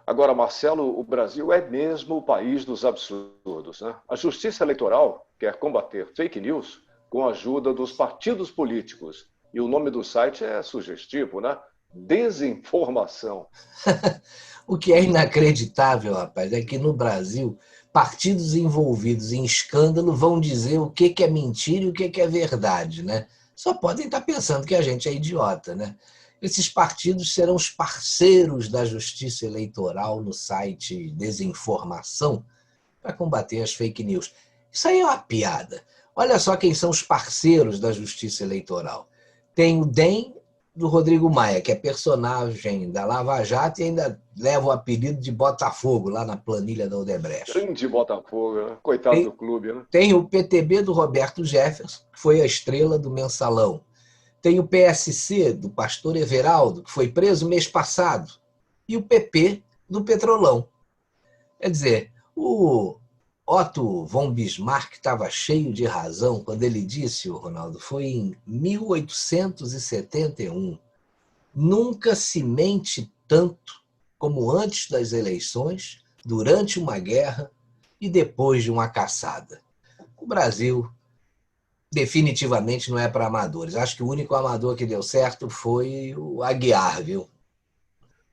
Agora, Marcelo, o Brasil é mesmo o país dos absurdos, né? A Justiça Eleitoral quer combater fake news com a ajuda dos partidos políticos. E o nome do site é sugestivo, né? Desinformação. O que é inacreditável, rapaz, é que no Brasil, partidos envolvidos em escândalo vão dizer o que é mentira e o que é verdade, né? Só podem estar pensando que a gente é idiota, né? Esses partidos serão os parceiros da Justiça Eleitoral no site Desinformação para combater as fake news. Isso aí é uma piada. Olha só quem são os parceiros da Justiça Eleitoral. Tem o DEM do Rodrigo Maia, que é personagem da Lava Jato e ainda leva o apelido de Botafogo lá na planilha da Odebrecht. Grande Botafogo, né? Coitado do clube, né? Tem o PTB do Roberto Jefferson, que foi a estrela do Mensalão. Tem o PSC do pastor Everaldo, que foi preso mês passado. E o PP do Petrolão. Quer dizer, o Otto von Bismarck estava cheio de razão quando ele disse, Ronaldo, foi em 1871, nunca se mente tanto como antes das eleições, durante uma guerra e depois de uma caçada. O Brasil definitivamente não é para amadores. Acho que o único amador que deu certo foi o Aguiar, viu?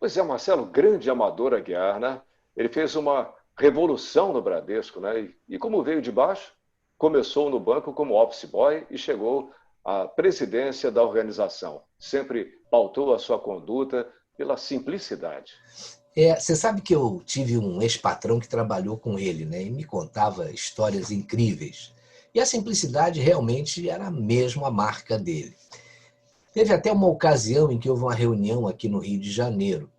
Pois é, Marcelo, grande amador Aguiar, né? Ele fez uma revolução no Bradesco, né? E como veio de baixo, começou no banco como office boy e chegou à presidência da organização. Sempre pautou a sua conduta pela simplicidade. Você sabe que eu tive um ex-patrão que trabalhou com ele, né? E me contava histórias incríveis. E a simplicidade realmente era mesmo a marca dele. Teve até uma ocasião em que houve uma reunião aqui no Rio de Janeiro.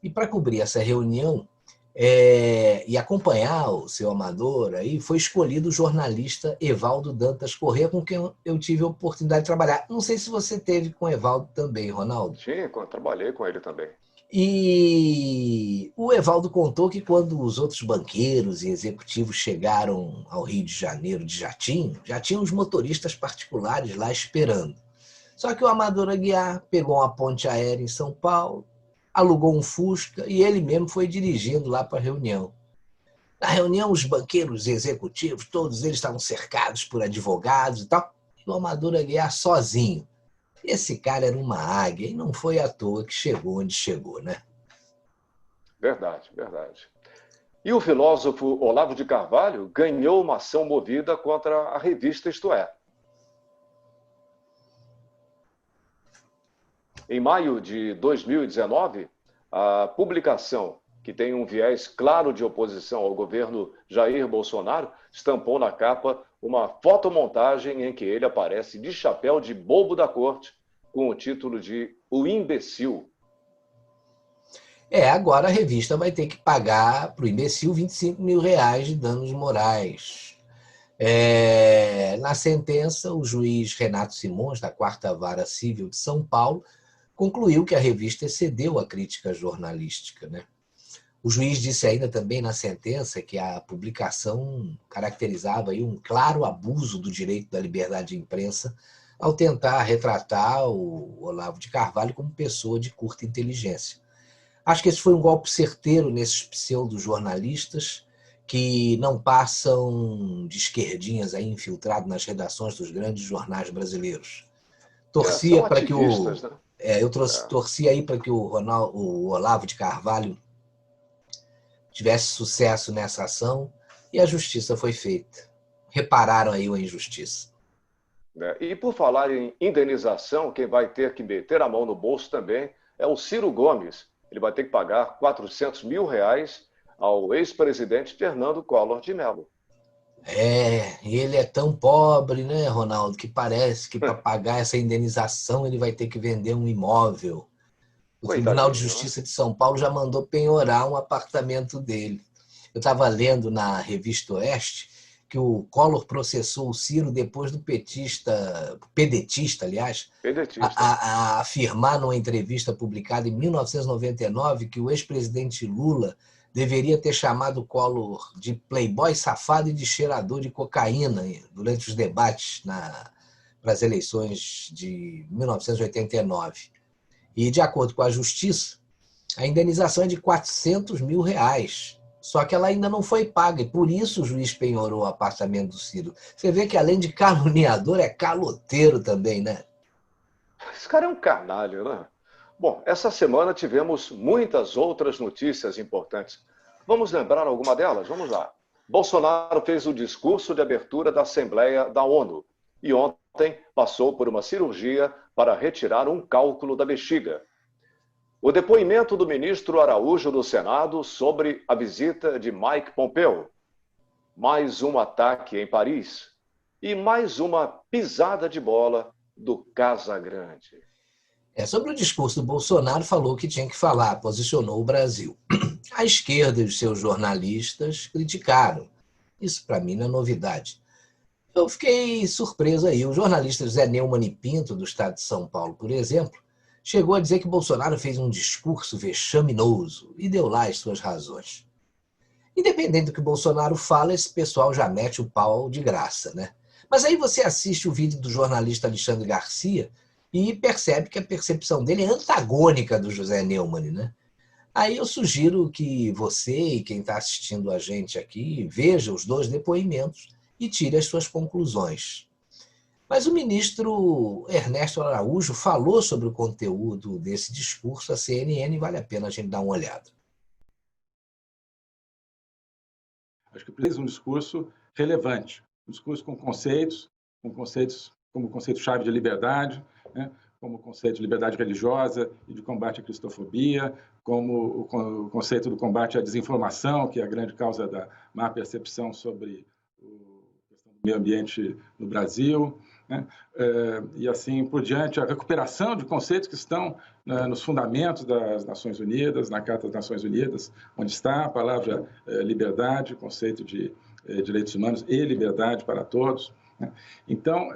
E para cobrir essa reunião e acompanhar o seu amador, aí foi escolhido o jornalista Evaldo Dantas Corrêa, com quem eu tive a oportunidade de trabalhar. Não sei se você teve com o Evaldo também, Ronaldo. Sim, trabalhei com ele também. E o Evaldo contou que quando os outros banqueiros e executivos chegaram ao Rio de Janeiro de jatinho, já tinham os motoristas particulares lá esperando. Só que o Amador Aguiar pegou uma ponte aérea em São Paulo, alugou um Fusca e ele mesmo foi dirigindo lá para a reunião. Na reunião, os banqueiros executivos, todos eles estavam cercados por advogados e tal, e o Amador Aguiar sozinho. Esse cara era uma águia e não foi à toa que chegou onde chegou, né? Verdade, verdade. E o filósofo Olavo de Carvalho ganhou uma ação movida contra a revista Isto É. Em maio de 2019, a publicação, que tem um viés claro de oposição ao governo Jair Bolsonaro, estampou na capa uma fotomontagem em que ele aparece de chapéu de bobo da corte, com o título de O Imbecil. Agora a revista vai ter que pagar para o imbecil R$25 mil de danos morais. Na sentença, o juiz Renato Simões, da 4ª Vara Civil de São Paulo, concluiu que a revista excedeu a crítica jornalística, né? O juiz disse ainda também na sentença que a publicação caracterizava aí um claro abuso do direito da liberdade de imprensa ao tentar retratar o Olavo de Carvalho como pessoa de curta inteligência. Acho que esse foi um golpe certeiro nesses pseudo-jornalistas que não passam de esquerdinhas aí infiltrados nas redações dos grandes jornais brasileiros. Torcia para que torcia aí para que o Olavo de Carvalho tivesse sucesso nessa ação e a justiça foi feita. Repararam aí a injustiça. E por falar em indenização, quem vai ter que meter a mão no bolso também é o Ciro Gomes. Ele vai ter que pagar R$400 mil ao ex-presidente Fernando Collor de Mello. Ele é tão pobre, né, Ronaldo, que parece que para pagar essa indenização ele vai ter que vender um imóvel. O Tribunal de Justiça de São Paulo já mandou penhorar um apartamento dele. Eu estava lendo na revista Oeste que o Collor processou o Ciro depois do pedetista, a afirmar numa entrevista publicada em 1999 que o ex-presidente Lula deveria ter chamado o Collor de playboy safado e de cheirador de cocaína durante os debates para as eleições de 1989. E, de acordo com a Justiça, a indenização é de R$400 mil. Só que ela ainda não foi paga e por isso o juiz penhorou o apartamento do Ciro. Você vê que além de caluniador, é caloteiro também, né? Esse cara é um canalha, né? Bom, essa semana tivemos muitas outras notícias importantes. Vamos lembrar alguma delas? Vamos lá. Bolsonaro fez o discurso de abertura da Assembleia da ONU e ontem passou por uma cirurgia para retirar um cálculo da bexiga. O depoimento do ministro Araújo do Senado sobre a visita de Mike Pompeo. Mais um ataque em Paris e mais uma pisada de bola do Casagrande. Sobre o discurso do Bolsonaro, falou que tinha que falar, posicionou o Brasil. A esquerda e os seus jornalistas criticaram. Isso, para mim, não é novidade. Eu fiquei surpreso aí. O jornalista Zé Neumann e Pinto, do estado de São Paulo, por exemplo, chegou a dizer que Bolsonaro fez um discurso vexaminoso e deu lá as suas razões. Independente do que Bolsonaro fala, esse pessoal já mete o pau de graça, né? Mas aí você assiste o vídeo do jornalista Alexandre Garcia e percebe que a percepção dele é antagônica do José Neumann, né? Aí eu sugiro que você e quem está assistindo a gente aqui veja os dois depoimentos e tire as suas conclusões. Mas o ministro Ernesto Araújo falou sobre o conteúdo desse discurso à CNN e vale a pena a gente dar uma olhada. Acho que precisa um discurso relevante, um discurso com conceitos como o conceito-chave de liberdade, né? Como o conceito de liberdade religiosa e de combate à cristofobia, como o conceito do combate à desinformação, que é a grande causa da má percepção sobre a questão do meio ambiente no Brasil, né? E assim por diante, a recuperação de conceitos que estão nos fundamentos das Nações Unidas, na Carta das Nações Unidas, onde está a palavra liberdade, conceito de direitos humanos e liberdade para todos, né? Então,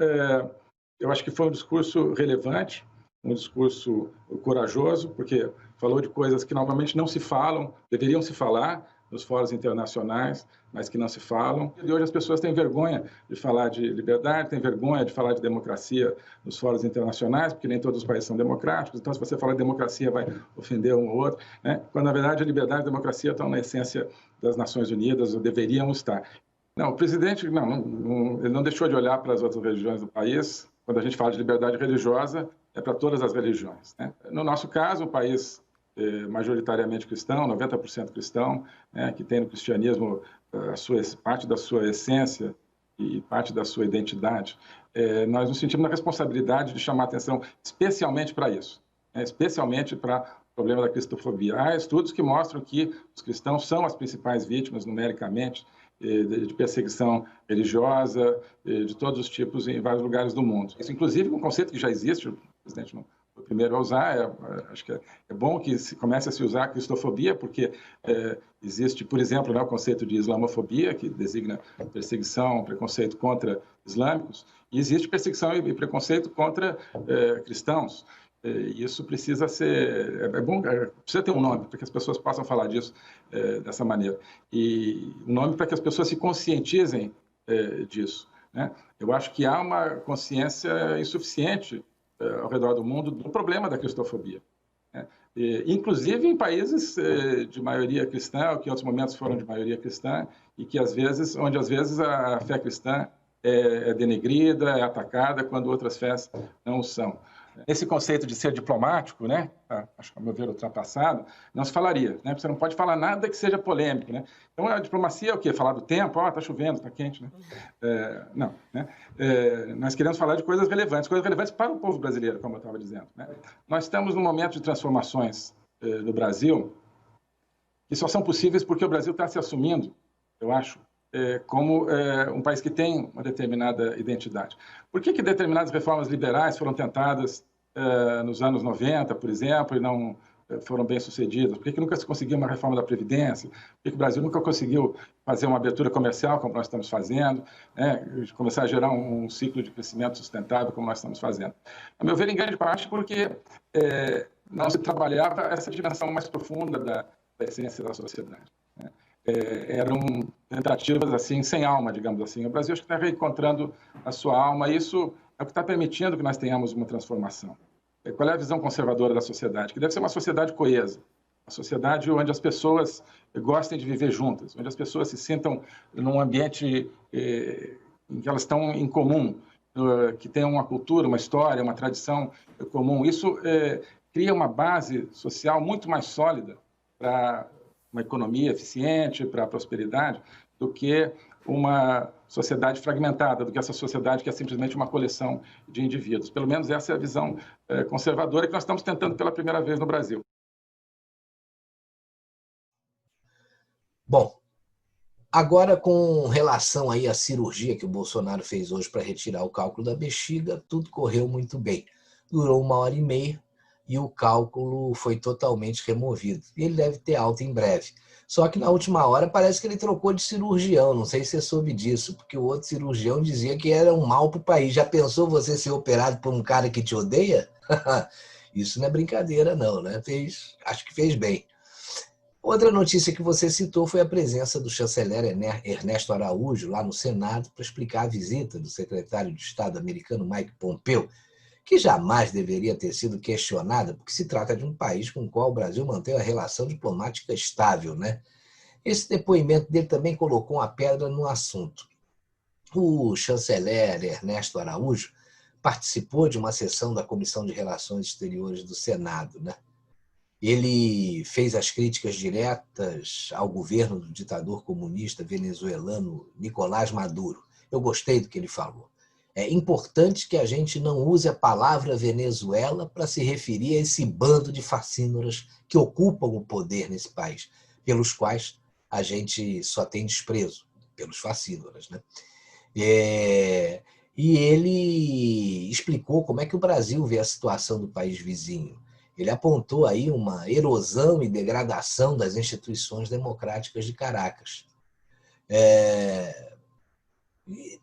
eu acho que foi um discurso relevante, um discurso corajoso, porque falou de coisas que normalmente não se falam, deveriam se falar nos fóruns internacionais, mas que não se falam. E hoje as pessoas têm vergonha de falar de liberdade, têm vergonha de falar de democracia nos fóruns internacionais, porque nem todos os países são democráticos. Então, se você falar de democracia, vai ofender um ou outro, né? Quando, na verdade, a liberdade e a democracia estão na essência das Nações Unidas, ou deveriam estar. Não, o presidente ele não deixou de olhar para as outras religiões do país. Quando a gente fala de liberdade religiosa, é para todas as religiões, né? No nosso caso, um país majoritariamente cristão, 90% cristão, né, que tem no cristianismo parte da sua essência e parte da sua identidade, nós nos sentimos na responsabilidade de chamar a atenção especialmente para isso, né, especialmente para o problema da cristofobia. Há estudos que mostram que os cristãos são as principais vítimas, numericamente, de perseguição religiosa, de todos os tipos em vários lugares do mundo. Isso, inclusive, um conceito que já existe, o presidente não foi o primeiro a usar, acho que é bom que se comece a se usar a cristofobia, porque existe, por exemplo, né, o conceito de islamofobia, que designa perseguição, preconceito contra islâmicos, e existe perseguição e preconceito contra cristãos. Isso precisa ser... precisa ter um nome para que as pessoas possam falar disso dessa maneira. E um nome para que as pessoas se conscientizem disso, né? Eu acho que há uma consciência insuficiente ao redor do mundo do problema da cristofobia, né? Inclusive em países de maioria cristã, ou que em outros momentos foram de maioria cristã, e que onde às vezes a fé cristã é denegrida, é atacada, quando outras fés não o são. Esse conceito de ser diplomático, né, acho que, a meu ver, ultrapassado, não se falaria, né? Você não pode falar nada que seja polêmico, né? Então, a diplomacia é o quê? Falar do tempo, está chovendo, está quente, né? Não, né? Nós queremos falar de coisas relevantes para o povo brasileiro, como eu estava dizendo, né? Nós estamos num momento de transformações no Brasil que só são possíveis porque o Brasil está se assumindo, eu acho, como um país que tem uma determinada identidade. Por que determinadas reformas liberais foram tentadas nos anos 90, por exemplo, e não foram bem-sucedidas? Por que nunca se conseguiu uma reforma da Previdência? Por que o Brasil nunca conseguiu fazer uma abertura comercial, como nós estamos fazendo, né? Começar a gerar um ciclo de crescimento sustentável, como nós estamos fazendo? A meu ver, em grande parte, porque não se trabalhava essa dimensão mais profunda da essência da sociedade, né? Eram tentativas assim, sem alma, digamos assim. O Brasil acho que está reencontrando a sua alma, e isso é o que está permitindo que nós tenhamos uma transformação. Qual é a visão conservadora da sociedade? Que deve ser uma sociedade coesa, uma sociedade onde as pessoas gostem de viver juntas, onde as pessoas se sintam num ambiente em que elas estão em comum, que tenham uma cultura, uma história, uma tradição comum. Isso cria uma base social muito mais sólida para uma economia eficiente, para a prosperidade, do que uma sociedade fragmentada, do que essa sociedade que é simplesmente uma coleção de indivíduos. Pelo menos essa é a visão conservadora que nós estamos tentando pela primeira vez no Brasil. Bom, agora com relação aí à cirurgia que o Bolsonaro fez hoje para retirar o cálculo da bexiga, tudo correu muito bem. Durou 1h30 e o cálculo foi totalmente removido. E ele deve ter alta em breve. Só que na última hora parece que ele trocou de cirurgião, não sei se você soube disso, porque o outro cirurgião dizia que era um mal para o país. Já pensou você ser operado por um cara que te odeia? Isso não é brincadeira não, né? Acho que fez bem. Outra notícia que você citou foi a presença do chanceler Ernesto Araújo lá no Senado para explicar a visita do secretário de Estado americano Mike Pompeo, que jamais deveria ter sido questionada, porque se trata de um país com o qual o Brasil mantém uma relação diplomática estável, né? Esse depoimento dele também colocou uma pedra no assunto. O chanceler Ernesto Araújo participou de uma sessão da Comissão de Relações Exteriores do Senado, né? Ele fez as críticas diretas ao governo do ditador comunista venezuelano Nicolás Maduro. Eu gostei do que ele falou. É importante que a gente não use a palavra Venezuela para se referir a esse bando de facínoras que ocupam o poder nesse país, pelos quais a gente só tem desprezo, pelos facínoras, né? E ele explicou como é que o Brasil vê a situação do país vizinho. Ele apontou aí uma erosão e degradação das instituições democráticas de Caracas.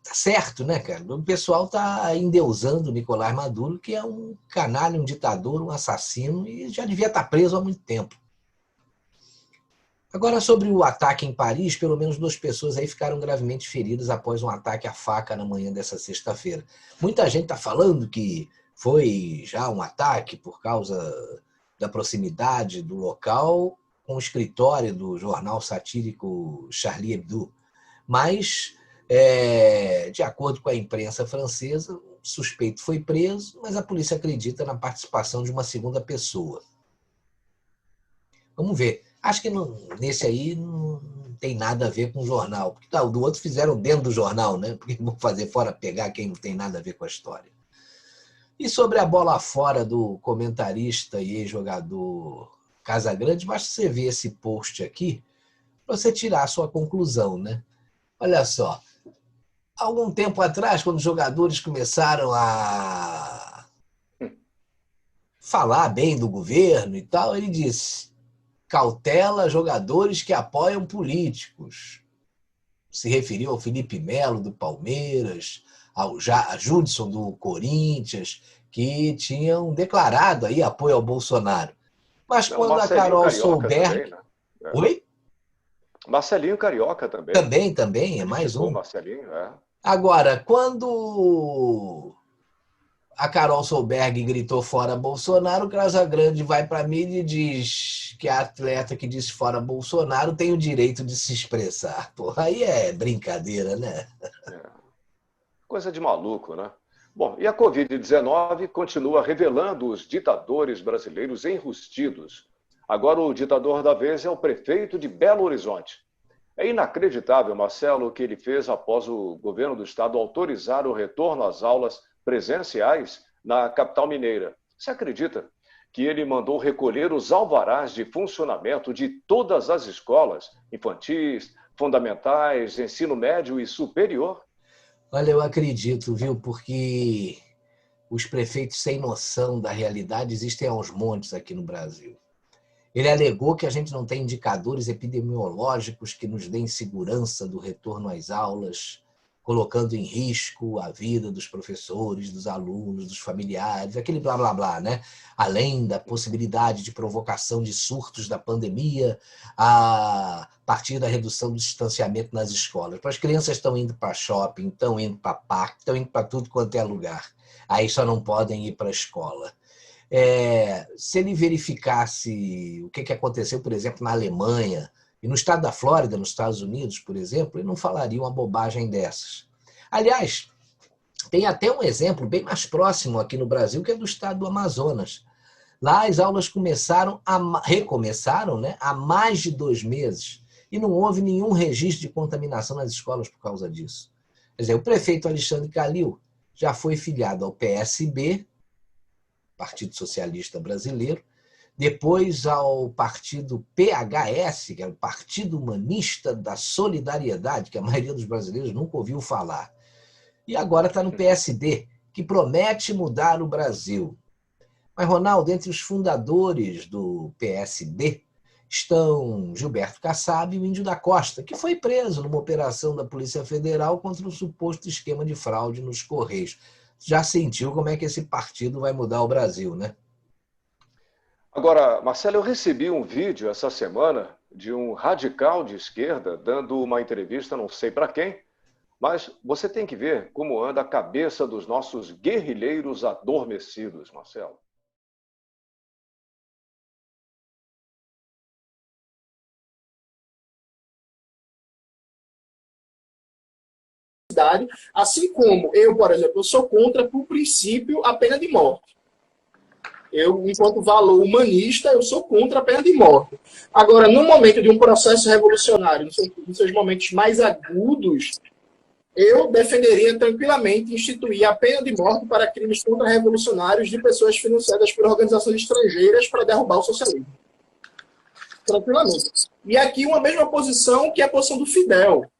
Tá certo, né, cara? O pessoal está endeusando o Nicolás Maduro, que é um canalha, um ditador, um assassino, e já devia estar preso há muito tempo. Agora, sobre o ataque em Paris, pelo menos 2 pessoas aí ficaram gravemente feridas após um ataque à faca na manhã dessa sexta-feira. Muita gente está falando que foi já um ataque por causa da proximidade do local com o escritório do jornal satírico Charlie Hebdo. Mas, de acordo com a imprensa francesa, o suspeito foi preso, mas a polícia acredita na participação de uma segunda pessoa. Vamos ver. Acho que nesse aí não tem nada a ver com o jornal. Porque do outro fizeram dentro do jornal, né? Porque vão fazer fora pegar quem não tem nada a ver com a história. E sobre a bola fora do comentarista e ex-jogador Casagrande, basta você ver esse post aqui para você tirar a sua conclusão, né? Olha só. Algum tempo atrás, quando os jogadores começaram a falar bem do governo e tal, ele disse: cautela jogadores que apoiam políticos. Se referiu ao Felipe Melo, do Palmeiras, a Judson, do Corinthians, que tinham declarado aí apoio ao Bolsonaro. Mas quando a Carol Solberg... Também, né? Oi? Marcelinho Carioca também. Também, é mais um. Marcelinho, Agora, quando a Carol Solberg gritou fora Bolsonaro, o Casagrande vai para a mídia e diz que a atleta que disse fora Bolsonaro tem o direito de se expressar. Porra, aí é brincadeira, né? Coisa de maluco, né? Bom, e a Covid-19 continua revelando os ditadores brasileiros enrustidos. Agora o ditador da vez é o prefeito de Belo Horizonte. É inacreditável, Marcelo, o que ele fez após o governo do estado autorizar o retorno às aulas presenciais na capital mineira. Você acredita que ele mandou recolher os alvarás de funcionamento de todas as escolas infantis, fundamentais, ensino médio e superior? Olha, eu acredito, viu? Porque os prefeitos sem noção da realidade existem aos montes aqui no Brasil. Ele alegou que a gente não tem indicadores epidemiológicos que nos deem segurança do retorno às aulas, colocando em risco a vida dos professores, dos alunos, dos familiares, aquele blá, blá, blá, né? Além da possibilidade de provocação de surtos da pandemia a partir da redução do distanciamento nas escolas. As crianças estão indo para shopping, estão indo para parque, estão indo para tudo quanto é lugar. Aí só não podem ir para a escola. Se ele verificasse o que aconteceu, por exemplo, na Alemanha e no estado da Flórida, nos Estados Unidos, por exemplo, ele não falaria uma bobagem dessas. Aliás, tem até um exemplo bem mais próximo aqui no Brasil, que é do estado do Amazonas. Lá as aulas recomeçaram, né, há mais de 2 meses e não houve nenhum registro de contaminação nas escolas por causa disso. Quer dizer, o prefeito Alexandre Calil já foi filiado ao PSB, Partido Socialista Brasileiro, depois ao partido PHS, que é o Partido Humanista da Solidariedade, que a maioria dos brasileiros nunca ouviu falar. E agora está no PSD, que promete mudar o Brasil. Mas, Ronaldo, entre os fundadores do PSD estão Gilberto Kassab e o Índio da Costa, que foi preso numa operação da Polícia Federal contra um suposto esquema de fraude nos Correios. Já sentiu como é que esse partido vai mudar o Brasil, né? Agora, Marcelo, eu recebi um vídeo essa semana de um radical de esquerda dando uma entrevista, não sei para quem, mas você tem que ver como anda a cabeça dos nossos guerrilheiros adormecidos, Marcelo. Assim como eu, por exemplo, eu sou contra, por princípio, a pena de morte. Eu, enquanto valor humanista, eu sou contra a pena de morte. Agora, no momento de um processo revolucionário, nos seus momentos mais agudos, eu defenderia tranquilamente instituir a pena de morte para crimes contra-revolucionários de pessoas financiadas por organizações estrangeiras para derrubar o socialismo. Tranquilamente. E aqui uma mesma posição que é a posição do Fidel.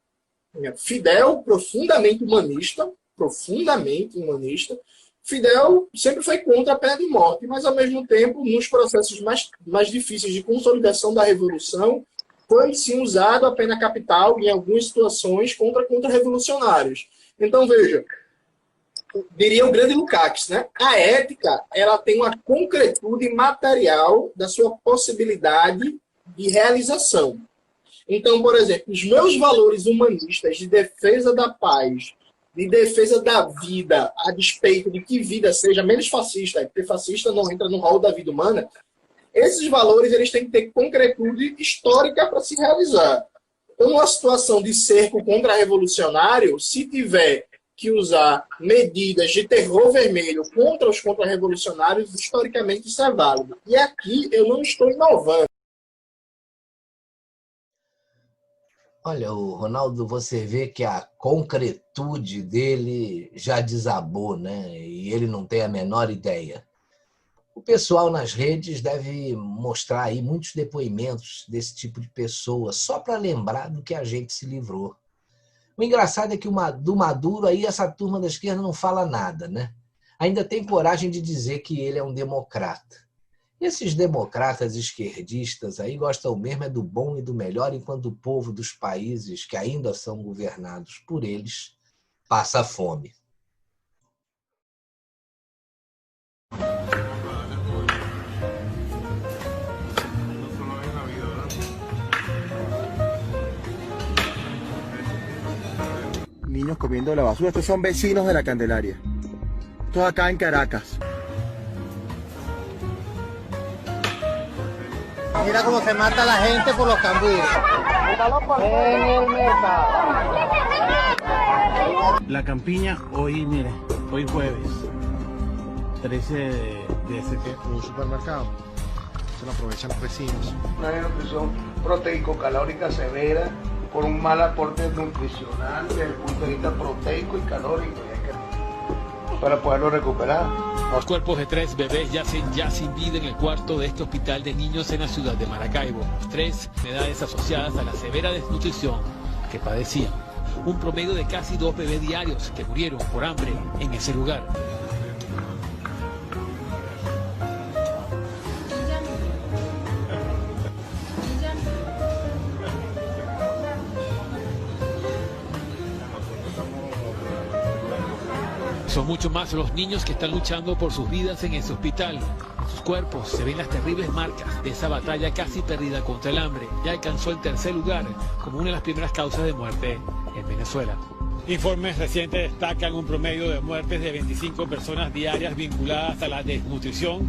Fidel, profundamente humanista, Fidel sempre foi contra a pena de morte, mas, ao mesmo tempo, nos processos mais difíceis de consolidação da Revolução, foi, sim, usado a pena capital em algumas situações contra-revolucionários. Então, veja, diria o grande Lukács, né? A ética, ela tem uma concretude material da sua possibilidade de realização. Então, por exemplo, os meus valores humanistas de defesa da paz, de defesa da vida, a despeito de que vida seja menos fascista, porque fascista não entra no rol da vida humana, esses valores eles têm que ter concretude histórica para se realizar. Então, numa situação de cerco contra-revolucionário, se tiver que usar medidas de terror vermelho contra os contra-revolucionários, historicamente isso é válido. E aqui eu não estou inovando. Olha, o Ronaldo, você vê que a concretude dele já desabou, né? E ele não tem a menor ideia. O pessoal nas redes deve mostrar aí muitos depoimentos desse tipo de pessoa, só para lembrar do que a gente se livrou. O engraçado é que do Maduro aí essa turma da esquerda não fala nada, né? Ainda tem coragem de dizer que ele é um democrata. Esses democratas esquerdistas aí gostam mesmo é do bom e do melhor, enquanto o povo dos países que ainda são governados por eles passa fome. Niños comiendo la basura. Estos son vecinos de la Candelaria. Estos acá en Caracas. Mira cómo se mata la gente por los canguros. En el mercado. La campiña hoy, mire, hoy jueves 13 de septiembre. Un supermercado. Se lo aprovechan los vecinos. Una desnutrición proteico-calórica severa por un mal aporte nutricional desde el punto de vista proteico y calórico, para poderlo recuperar. Los cuerpos de 3 bebés yacen ya sin vida en el cuarto de este hospital de niños en la ciudad de Maracaibo. 3 enfermedades asociadas a la severa desnutrición que padecían. Un promedio de casi 2 bebés diarios que murieron por hambre en ese lugar. Son mucho más los niños que están luchando por sus vidas en ese hospital. En sus cuerpos se ven las terribles marcas de esa batalla casi perdida contra el hambre. Ya alcanzó el 3er lugar como una de las primeras causas de muerte en Venezuela. Informes recientes destacan un promedio de muertes de 25 personas diarias vinculadas a la desnutrición.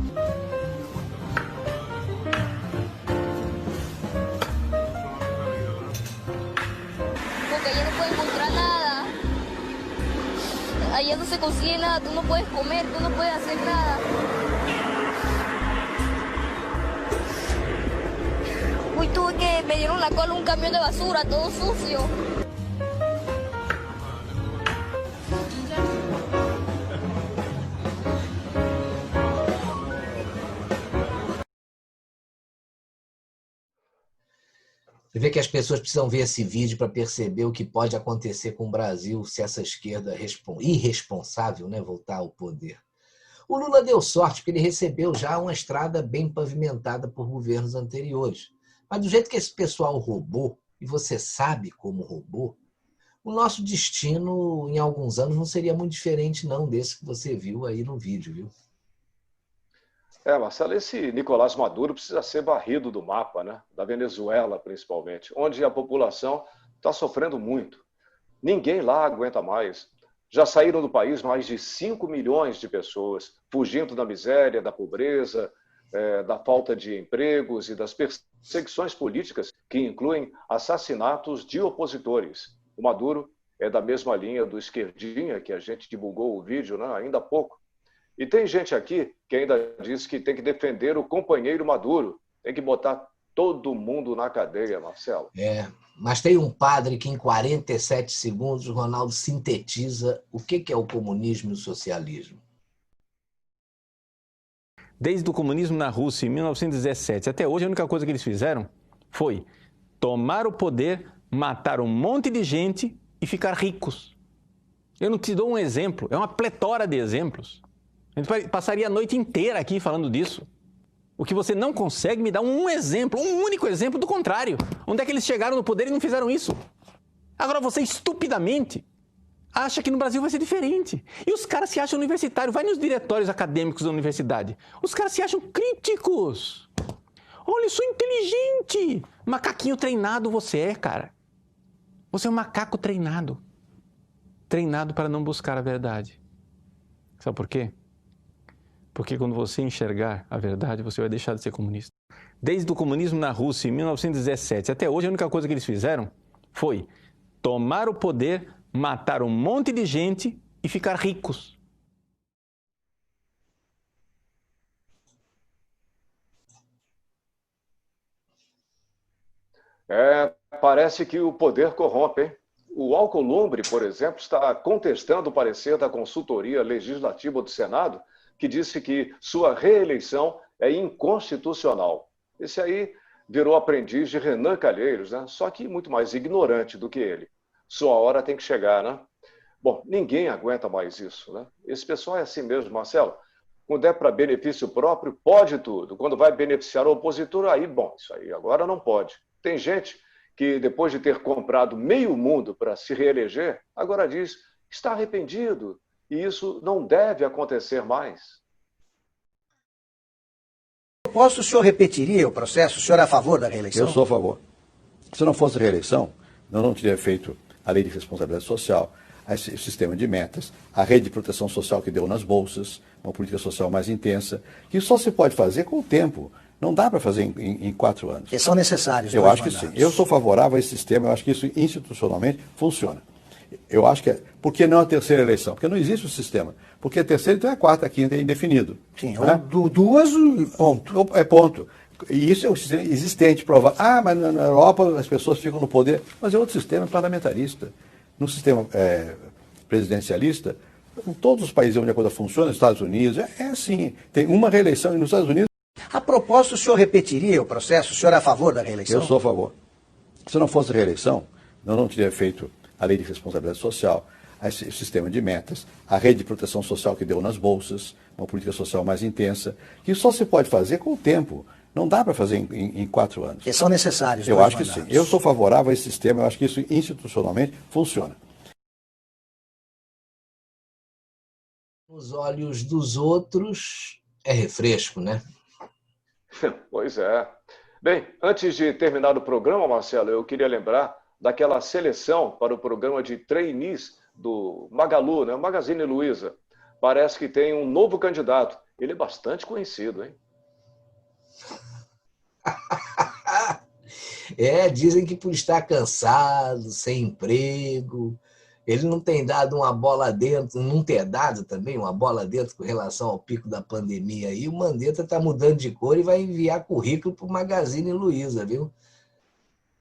Porque allá no puedes encontrar nada. Allá no se consigue nada, tú no puedes comer, tú no puedes hacer nada. Hoy tuve que me dieron la cola un camión de basura, todo sucio. Você vê que as pessoas precisam ver esse vídeo para perceber o que pode acontecer com o Brasil se essa esquerda irresponsável, né, voltar ao poder. O Lula deu sorte porque ele recebeu já uma estrada bem pavimentada por governos anteriores. Mas do jeito que esse pessoal roubou, e você sabe como roubou, o nosso destino em alguns anos não seria muito diferente não desse que você viu aí no vídeo, viu? Marcelo, esse Nicolás Maduro precisa ser varrido do mapa, né? Da Venezuela, principalmente, onde a população está sofrendo muito. Ninguém lá aguenta mais. Já saíram do país mais de 5 milhões de pessoas, fugindo da miséria, da pobreza, da falta de empregos e das perseguições políticas que incluem assassinatos de opositores. O Maduro é da mesma linha do Esquerdinha, que a gente divulgou o vídeo, né, ainda há pouco. E tem gente aqui que ainda diz que tem que defender o companheiro Maduro, tem que botar todo mundo na cadeia, Marcelo. Mas tem um padre que em 47 segundos, o Ronaldo sintetiza o que é o comunismo e o socialismo. Desde o comunismo na Rússia, em 1917, até hoje, a única coisa que eles fizeram foi tomar o poder, matar um monte de gente e ficar ricos. Eu não te dou um exemplo, é uma pletora de exemplos. A gente passaria a noite inteira aqui falando disso. O que você não consegue me dar um exemplo, um único exemplo do contrário. Onde é que eles chegaram no poder e não fizeram isso? Agora você, estupidamente, acha que no Brasil vai ser diferente. E os caras se acham universitários. Vai nos diretórios acadêmicos da universidade. Os caras se acham críticos. Olha, eu sou inteligente. Macaquinho treinado você é, cara. Você é um macaco treinado. Treinado para não buscar a verdade. Sabe por quê? Porque quando você enxergar a verdade, você vai deixar de ser comunista. Desde o comunismo na Rússia, em 1917, até hoje, a única coisa que eles fizeram foi tomar o poder, matar um monte de gente e ficar ricos. Parece que o poder corrompe, hein? O Alcolumbre, por exemplo, está contestando o parecer da consultoria legislativa do Senado, que disse que sua reeleição é inconstitucional. Esse aí virou aprendiz de Renan Calheiros, né? Só que muito mais ignorante do que ele. Sua hora tem que chegar, né? Bom, ninguém aguenta mais isso, né? Esse pessoal é assim mesmo, Marcelo. Quando é para benefício próprio, pode tudo. Quando vai beneficiar o opositor, aí, bom, isso aí agora não pode. Tem gente que, depois de ter comprado meio mundo para se reeleger, agora diz que está arrependido. E isso não deve acontecer mais. O senhor repetiria o processo? O senhor é a favor da reeleição? Eu sou a favor. Se não fosse reeleição, eu não teria feito a lei de responsabilidade social, o sistema de metas, a rede de proteção social que deu nas bolsas, uma política social mais intensa, que só se pode fazer com o tempo. Não dá para fazer em 4 anos. E são necessários. Eu acho que sim. Eu sou favorável a esse sistema, eu acho que isso institucionalmente funciona. Eu acho que por que não a terceira eleição? Porque não existe o sistema. Porque a terceira, então é a quarta, a quinta é indefinido. Sim, né? Duas, ponto. É ponto. E isso é um sistema existente, provável. Mas na Europa as pessoas ficam no poder. Mas é outro sistema parlamentarista. No sistema presidencialista, em todos os países onde a coisa funciona, nos Estados Unidos, é assim. Tem uma reeleição e nos Estados Unidos. A propósito, o senhor repetiria o processo? O senhor é a favor da reeleição? Eu sou a favor. Se não fosse reeleição, eu não teria feito a lei de responsabilidade social, o sistema de metas, a rede de proteção social que deu nas bolsas, uma política social mais intensa, que só se pode fazer com o tempo. Não dá para fazer em 4 anos. E são necessários. Eu acho que sim. Eu sou favorável a esse sistema, eu acho que isso institucionalmente funciona. Nos olhos dos outros é refresco, né? Pois é. Bem, antes de terminar o programa, Marcelo, eu queria lembrar daquela seleção para o programa de trainees do Magalu, né? Magazine Luiza. Parece que tem um novo candidato. Ele é bastante conhecido, hein? Dizem que por estar cansado, sem emprego, ele não tem dado uma bola dentro, não ter dado também uma bola dentro com relação ao pico da pandemia. E o Mandetta está mudando de cor e vai enviar currículo para o Magazine Luiza, viu?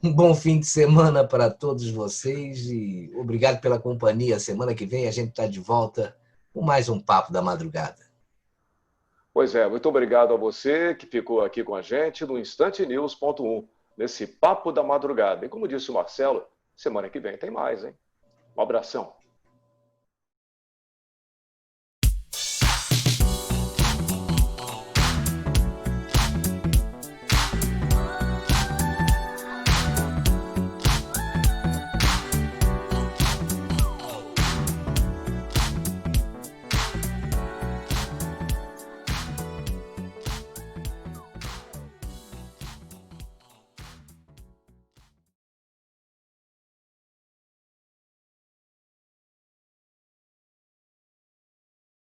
Um bom fim de semana para todos vocês e obrigado pela companhia. Semana que vem a gente está de volta com mais um Papo da Madrugada. Pois é, muito obrigado a você que ficou aqui com a gente no instantenews.1, nesse Papo da Madrugada. E como disse o Marcelo, semana que vem tem mais, hein? Um abração.